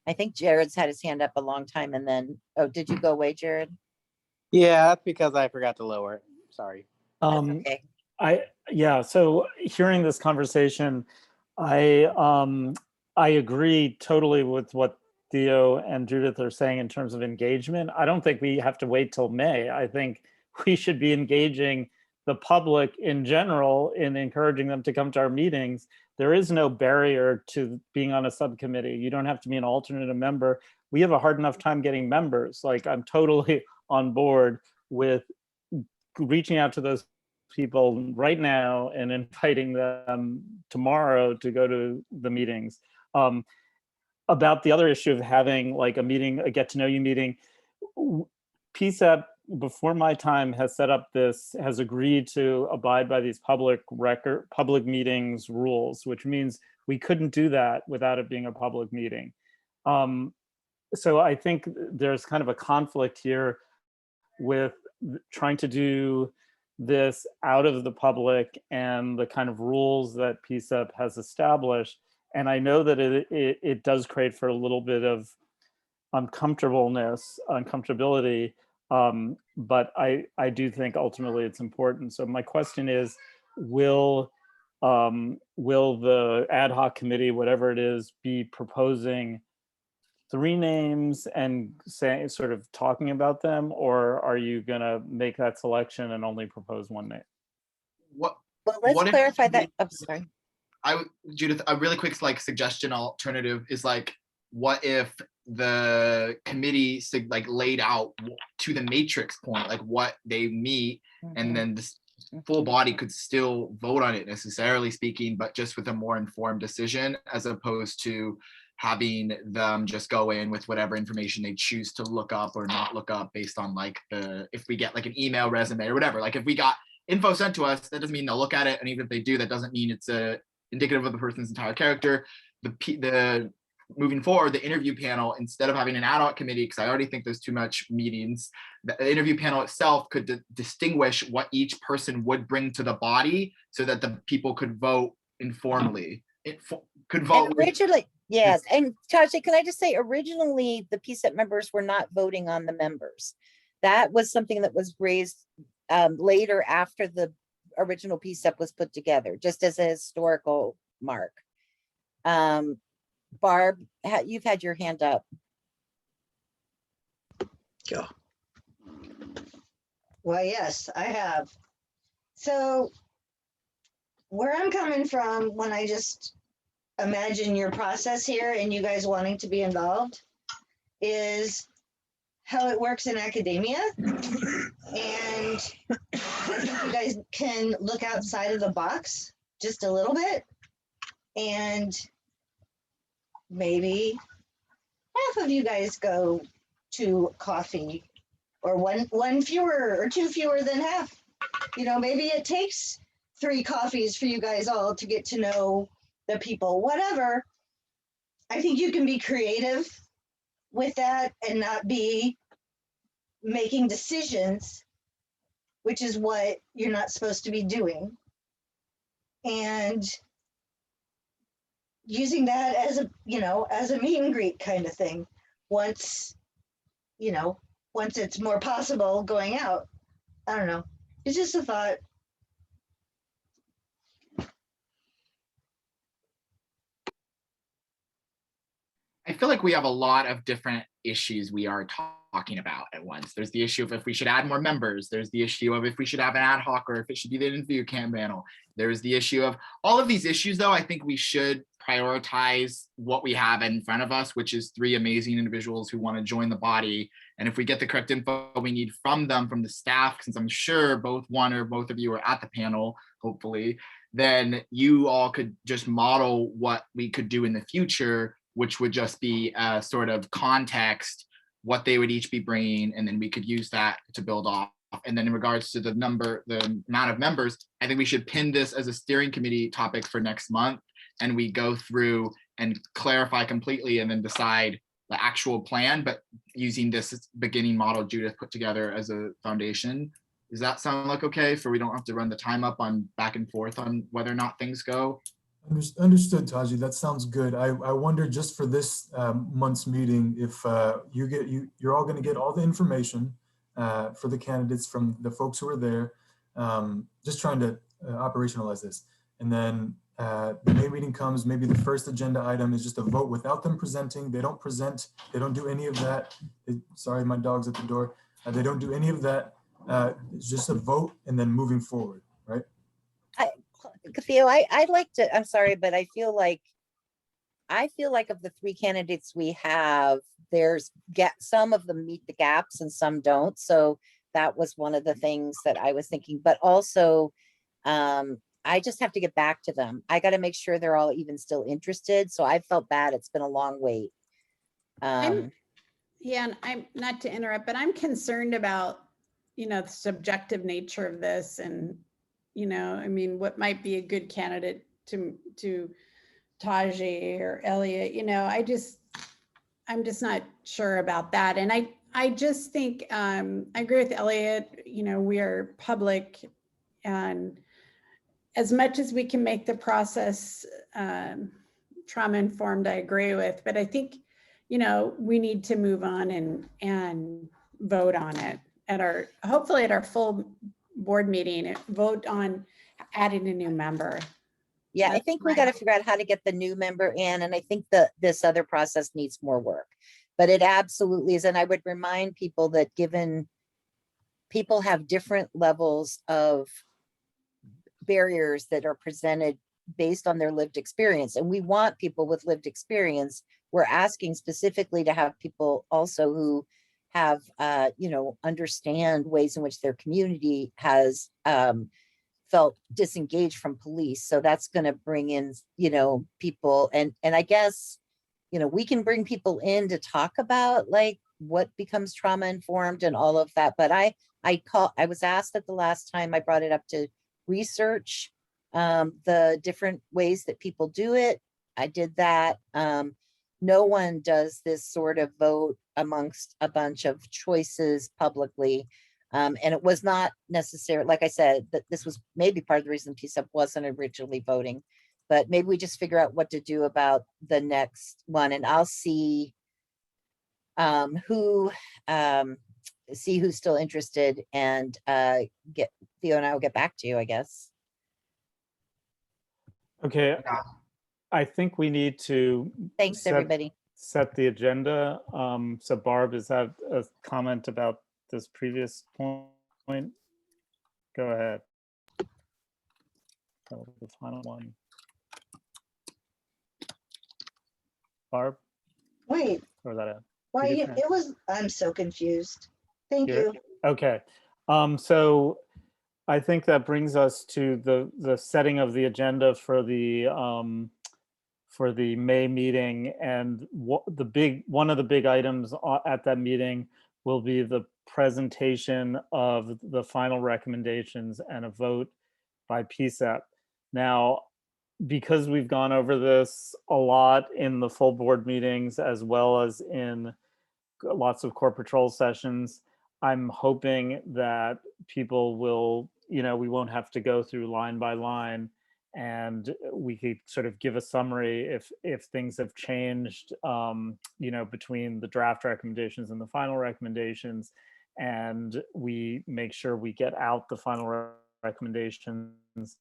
I think Jared's had his hand up a long time and then, oh, did you go away, Jared? Yeah, that's because I forgot to lower it. Sorry. That's okay. So hearing this conversation, I agree totally with what Theo and Judith are saying in terms of engagement. I don't think we have to wait till May. I think we should be engaging the public in general in encouraging them to come to our meetings. There is no barrier to being on a subcommittee. You don't have to be an alternate, a member. We have a hard enough time getting members. Like, I'm totally on board with reaching out to those people right now and inviting them tomorrow to go to the meetings. About the other issue of having like a meeting, a get to know you meeting, PCEP before my time has set up this, has agreed to abide by these public meetings rules, which means we couldn't do that without it being a public meeting. So I think there's kind of a conflict here with trying to do this out of the public and the kind of rules that PCEP has established. And I know that it does create for a little bit of uncomfortability, but I do think ultimately it's important. So my question is, will the ad hoc committee, whatever it is, be proposing 3 names and saying, sort of talking about them, or are you gonna make that selection and only propose 1 name? Well, let's clarify that. I'm sorry. Judith, a really quick like suggestion alternative is like, what if the committee like laid out to the matrix point, like what they meet, and then this full body could still vote on it necessarily speaking, but just with a more informed decision, as opposed to having them just go in with whatever information they choose to look up or not look up based on like if we get like an email resume or whatever. Like if we got info sent to us, that doesn't mean they'll look at it, and even if they do, that doesn't mean it's indicative of the person's entire character. The moving forward, the interview panel, instead of having an ad hoc committee, because I already think there's too much meetings, the interview panel itself could distinguish what each person would bring to the body so that the people could vote informally. Could vote. And originally, yes. And Tasha, can I just say, originally the PCEP members were not voting on the members. That was something that was raised later after the original PCEP was put together, just as a historical mark. Barb, you've had your hand up. Go. Well, yes, I have. So where I'm coming from, when I just imagine your process here and you guys wanting to be involved, is how it works in academia. And I think you guys can look outside of the box just a little bit, and maybe half of you guys go to coffee, or one fewer or 2 fewer than half You know, maybe it takes 3 coffees for you guys all to get to know the people, whatever. I think you can be creative with that and not be making decisions, which is what you're not supposed to be doing. And using that as a, you know, as a meet and greet kind of thing. Once, you know, once it's more possible going out. I don't know. It's just a thought. I feel like we have a lot of different issues we are talking about at once. There's the issue of if we should add more members. There's the issue of if we should have an ad hoc or if it should be the interview panel. There's the issue of all of these issues, though. I think we should prioritize what we have in front of us, which is 3 amazing individuals who want to join the body. And if we get the correct info we need from them, from the staff, since I'm sure both one or both of you are at the panel, hopefully, then you all could just model what we could do in the future, which would just be a sort of context, what they would each be bringing, and then we could use that to build off. And then in regards to the amount of members, I think we should pin this as a steering committee topic for next month, and we go through and clarify completely and then decide the actual plan, but using this beginning model Judith put together as a foundation. Does that sound like okay? So we don't have to run the time up on back and forth on whether or not things go? Understood, Taji. That sounds good. I wonder just for this month's meeting if you're all going to get all the information for the candidates from the folks who are there. Just trying to operationalize this, and then the May meeting comes. Maybe the first agenda item is just a vote without them presenting. They don't present. They don't do any of that. Sorry, my dog's at the door. They don't do any of that. It's just a vote and then moving forward, right? Theo, I'd like to, I'm sorry, but I feel like of the 3 candidates we have, some of them meet the gaps and some don't. So that was one of the things that I was thinking, but also I just have to get back to them. I got to make sure they're all even still interested. So I felt bad. It's been a long wait. Yeah, and I'm not to interrupt, but I'm concerned about, you know, the subjective nature of this. And, you know, I mean, what might be a good candidate to Taji or Elliot, you know, I'm just not sure about that. And I just think, I agree with Elliot, you know, we are public, and as much as we can make the process trauma informed, I agree with, but I think, you know, we need to move on and vote on it hopefully at our full board meeting, vote on adding a new member. Yeah, I That's think we got to figure out how to get the new member in. And I think that this other process needs more work, but it absolutely is. And I would remind people that given people have different levels of barriers that are presented based on their lived experience, and we want people with lived experience. We're asking specifically to have people also who have, you know, understand ways in which their community has felt disengaged from police. So that's going to bring in, you know, people, and I guess, you know, we can bring people in to talk about like what becomes trauma informed and all of that. But I was asked at the last time I brought it up to research the different ways that people do it. I did that. No one does this sort of vote amongst a bunch of choices publicly. And it was not necessary, like I said, that this was maybe part of the reason PCCEP wasn't originally voting, but maybe we just figure out what to do about the next one. And I'll see see who's still interested, and get Theo and I will get back to you, I guess. Okay, I think we need to Thanks, everybody. set the agenda. So Barb, is that a comment about this previous point? Go ahead. So the final one. Barb? Wait, Or is that it? why You you, can- it was, I'm so confused. Thank You're- you. Okay. So I think that brings us to the setting of the agenda for the May meeting, and one of the big items at that meeting will be the presentation of the final recommendations and a vote by PCEP. Now, because we've gone over this a lot in the full board meetings as well as in lots of core patrol sessions, I'm hoping that people will, we won't have to go through line by line, and we could sort of give a summary if things have changed, between the draft recommendations and the final recommendations, and we make sure we get out the final recommendations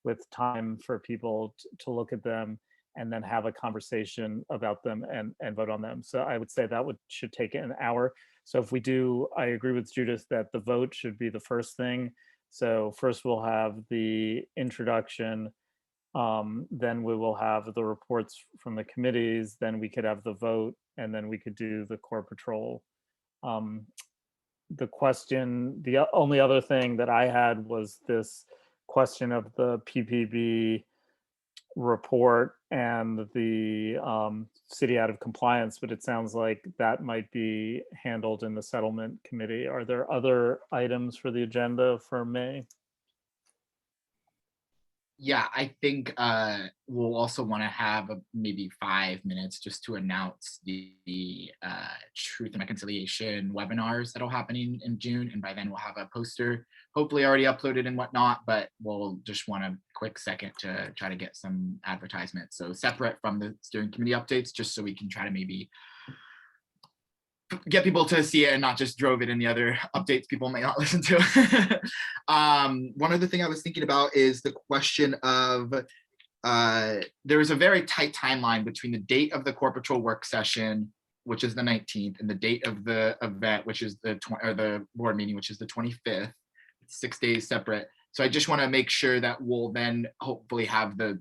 with time for people to look at them and then have a conversation about them and vote on them. So I would say that should take an hour. So if we do, I agree with Judith that the vote should be the first thing. So first we'll have the introduction, then we will have the reports from the committees, then we could have the vote, and then we could do the core patrol. The only other thing that I had was this question of the PPB report and the city out of compliance, but it sounds like that might be handled in the settlement committee. Are there other items for the agenda for May? Yeah, I think we'll also want to have maybe 5 minutes just to announce the Truth and Reconciliation webinars that'll happen in June. And by then we'll have a poster, hopefully already uploaded and whatnot, but we'll just want a quick second to try to get some advertisements. So separate from the steering committee updates, just so we can try to maybe get people to see it and not just drove it in the other updates people may not listen to. One other thing I was thinking about is the question of there is a very tight timeline between the date of the Core Patrol work session, which is the 19th, and the date of the event, which is the board meeting, which is the 25th. It's 6 days separate. So I just want to make sure that we'll then hopefully have the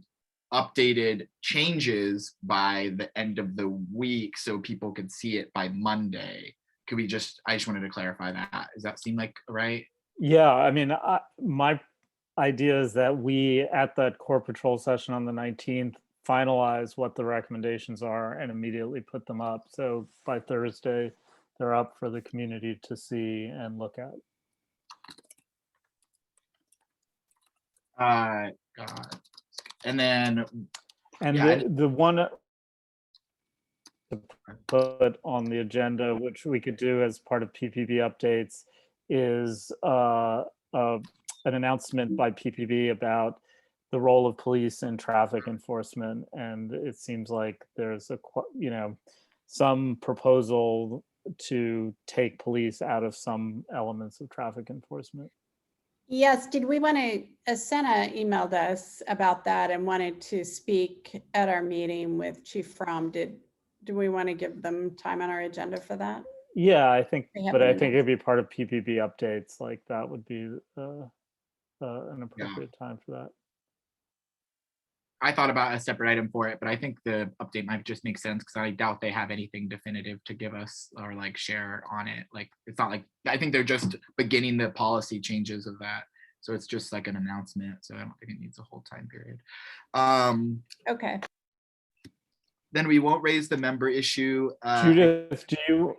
updated changes by the end of the week so people can see it by Monday. I just wanted to clarify that. Does that seem like right? Yeah, I mean, my idea is that we, at that core patrol session on the 19th, finalize what the recommendations are and immediately put them up. So by Thursday, they're up for the community to see and look at. God. And then, the one to put on the agenda, which we could do as part of PPB updates, is an announcement by PPB about the role of police in traffic enforcement. And it seems like there's some proposal to take police out of some elements of traffic enforcement. Yes, did we want to, Senna emailed us about that and wanted to speak at our meeting with Chief Fromm. Do we want to give them time on our agenda for that? Yeah, I think it'd be part of PPB updates. Like that would be an appropriate time for that. I thought about a separate item for it, but I think the update might just make sense because I doubt they have anything definitive to give us or like share on it. Like it's not like, I think they're just beginning the policy changes of that. So it's just like an announcement. So I don't think it needs a whole time period. Okay. Then we won't raise the member issue. Judith, do you?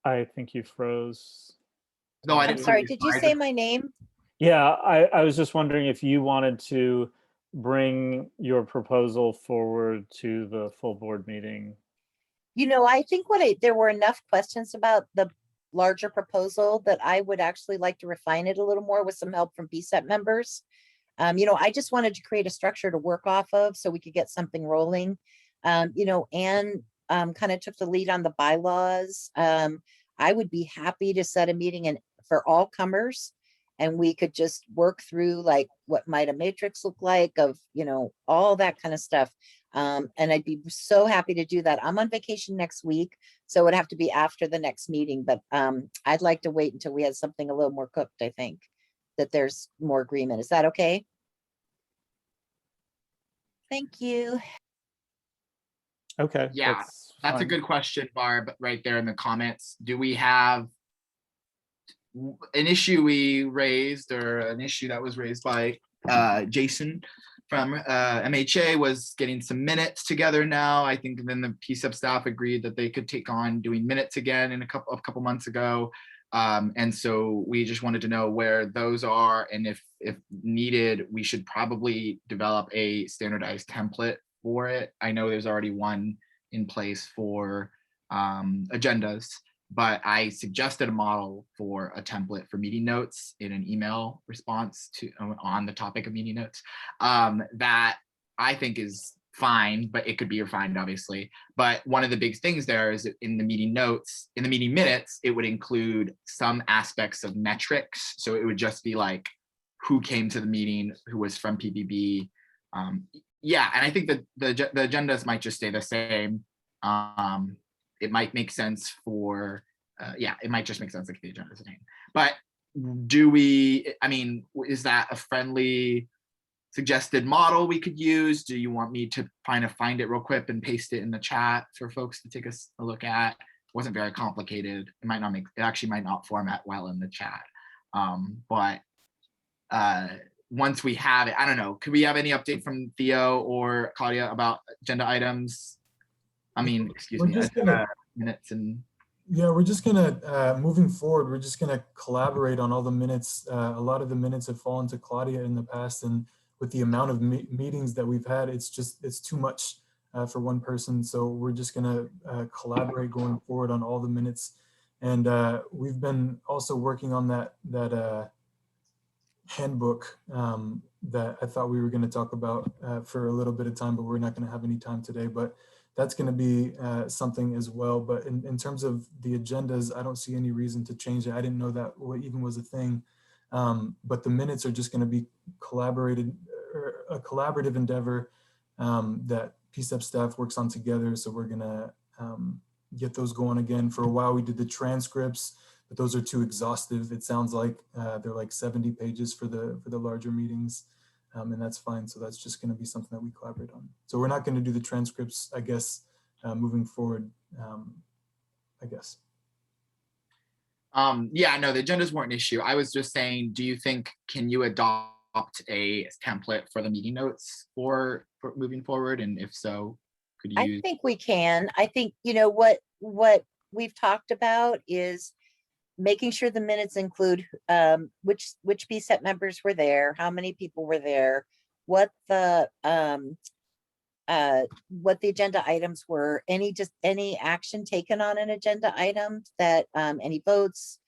I think you froze. No, I I'm didn't. sorry, did you say my name? Yeah, I was just wondering if you wanted to bring your proposal forward to the full board meeting. I think there were enough questions about the larger proposal that I would actually like to refine it a little more with some help from PCEP members. I just wanted to create a structure to work off of so we could get something rolling. Anne kind of took the lead on the bylaws. I would be happy to set a meeting for all comers, and we could just work through like what might a matrix look like of, all that kind of stuff. And I'd be so happy to do that. I'm on vacation next week, so it would have to be after the next meeting, but I'd like to wait until we had something a little more cooked. I think that there's more agreement. Is that okay? Thank you. Okay. Yeah, that's a good question, Barb, right there in the comments. Do we have an issue we raised or an issue that was raised by Jason from MHA was getting some minutes together now. I think then the PCEP staff agreed that they could take on doing minutes again in a couple months ago. And so we just wanted to know where those are, and if needed, we should probably develop a standardized template for it. I know there's already one in place for agendas, but I suggested a model for a template for meeting notes in an email response to on the topic of meeting notes that I think is fine, but it could be refined, obviously. But one of the big things there is in the meeting notes, in the meeting minutes, it would include some aspects of metrics. So it would just be like who came to the meeting, who was from PBB. Yeah, and I think that the agendas might just stay the same. It might make sense for, yeah, it might just make sense to keep the agenda the same. But do we, I mean, is that a friendly suggested model we could use? Do you want me to find it real quick and paste it in the chat for folks to take a look at? It wasn't very complicated. It might not it actually might not format well in the chat. But once we have it, I don't know, could we have any update from Theo or Claudia about agenda items? I mean, excuse me, minutes and. Yeah, we're just gonna, moving forward, we're just gonna collaborate on all the minutes. A lot of the minutes have fallen to Claudia in the past, and with the amount of meetings that we've had, it's too much for one person. So we're just gonna collaborate going forward on all the minutes. And we've been also working on that handbook that I thought we were gonna talk about for a little bit of time, but we're not gonna have any time today. But that's going to be something as well. But in terms of the agendas, I don't see any reason to change it. I didn't know that even was a thing. But the minutes are just going to be a collaborative endeavor that PCEP staff works on together. So we're going to get those going again. For a while, we did the transcripts, but those are too exhaustive. It sounds like they're like 70 pages for the larger meetings. And that's fine. So that's just going to be something that we collaborate on. So we're not going to do the transcripts, I guess, moving forward, I guess. Yeah, no, the agendas weren't an issue. I was just saying, do you think, can you adopt a template for the meeting notes for moving forward? And if so, could you? I think we can. I think, you know, what we've talked about is making sure the minutes include which PCEP members were there, how many people were there, what the agenda items were, any action taken on an agenda item, that any votes,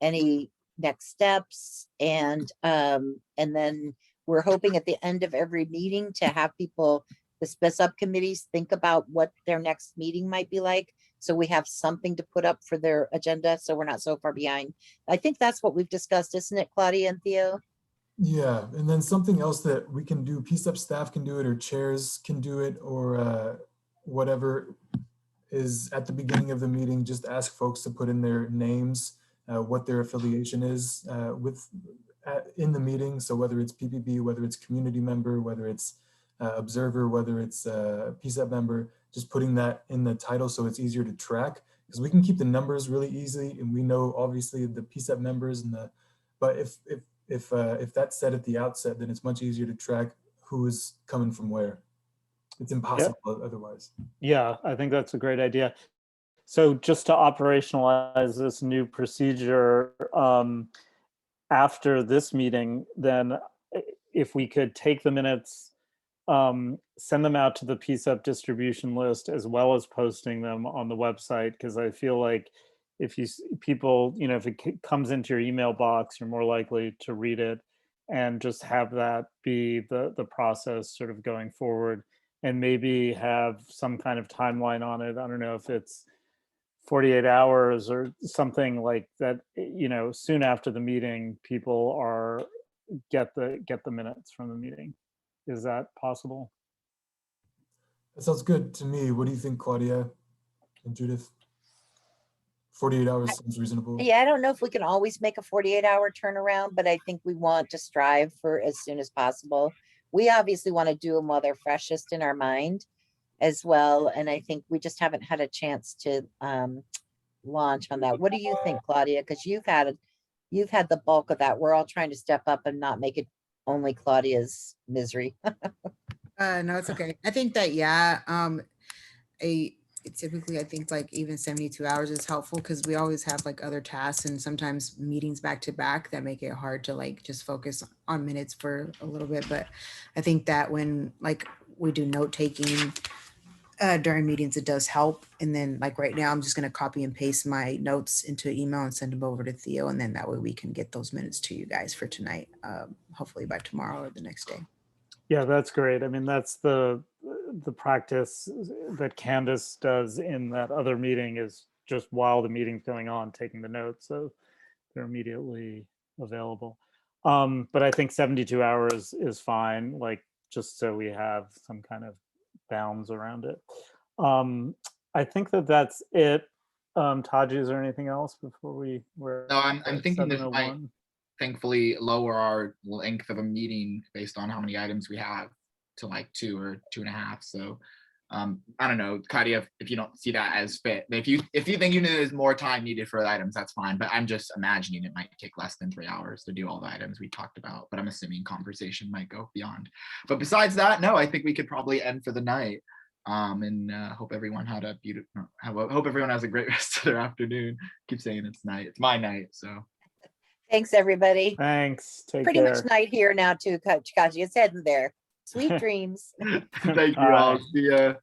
any next steps, and then we're hoping at the end of every meeting to have people, the subcommittees, think about what their next meeting might be like. So we have something to put up for their agenda, so we're not so far behind. I think that's what we've discussed, isn't it, Claudia and Theo? Yeah, and then something else that we can do, PCEP staff can do it, or chairs can do it, or whatever, is at the beginning of the meeting, just ask folks to put in their names, what their affiliation is in the meeting. So whether it's PPB, whether it's community member, whether it's observer, whether it's PCEP member, just putting that in the title so it's easier to track, because we can keep the numbers really easy, and we know obviously the PCEP members and but if that's said at the outset, then it's much easier to track who is coming from where. It's impossible otherwise. Yeah, I think that's a great idea. So just to operationalize this new procedure, after this meeting, then if we could take the minutes, send them out to the PCEP distribution list, as well as posting them on the website, because I feel like if people, you know, if it comes into your email box, you're more likely to read it, and just have that be the process sort of going forward, and maybe have some kind of timeline on it. I don't know if it's 48 hours or something like that, you know, soon after the meeting, people get the minutes from the meeting. Is that possible? That sounds good to me. What do you think, Claudia and Judith? 48 hours seems reasonable. Yeah, I don't know if we can always make a 48-hour turnaround, but I think we want to strive for as soon as possible. We obviously want to do them while they're freshest in our mind as well. And I think we just haven't had a chance to launch on that. What do you think, Claudia? Because you've had the bulk of that. We're all trying to step up and not make it only Claudia's misery. No, it's okay. I think that, yeah, typically I think like even 72 hours is helpful because we always have like other tasks and sometimes meetings back to back that make it hard to like just focus on minutes for a little bit. But I think that when like we do note taking during meetings, it does help. And then like right now, I'm just going to copy and paste my notes into email and send them over to Theo. And then that way we can get those minutes to you guys for tonight, hopefully by tomorrow or the next day. Yeah, that's great. I mean, that's the practice that Candace does in that other meeting, is just while the meeting's going on, taking the notes, so they're immediately available. But I think 72 hours is fine, like just so we have some kind of bounds around it. I think that's it. Taji, is there anything else before we're No, I'm thinking this might 7:01? thankfully lower our length of a meeting based on how many items we have to like 2 or 2.5. So I don't know, Katia, if you don't see that as fit, if you think there's more time needed for the items, that's fine. But I'm just imagining it might take less than 3 hours to do all the items we talked about. But I'm assuming conversation might go beyond. But besides that, no, I think we could probably end for the night. And hope everyone had a beautiful. Hope everyone has a great rest of their afternoon. Keep saying it's night. It's my night. So. Thanks, everybody. Thanks. Take Pretty care. much night here now too, Kaji. It's heading there. Sweet dreams. Thank you all. See ya.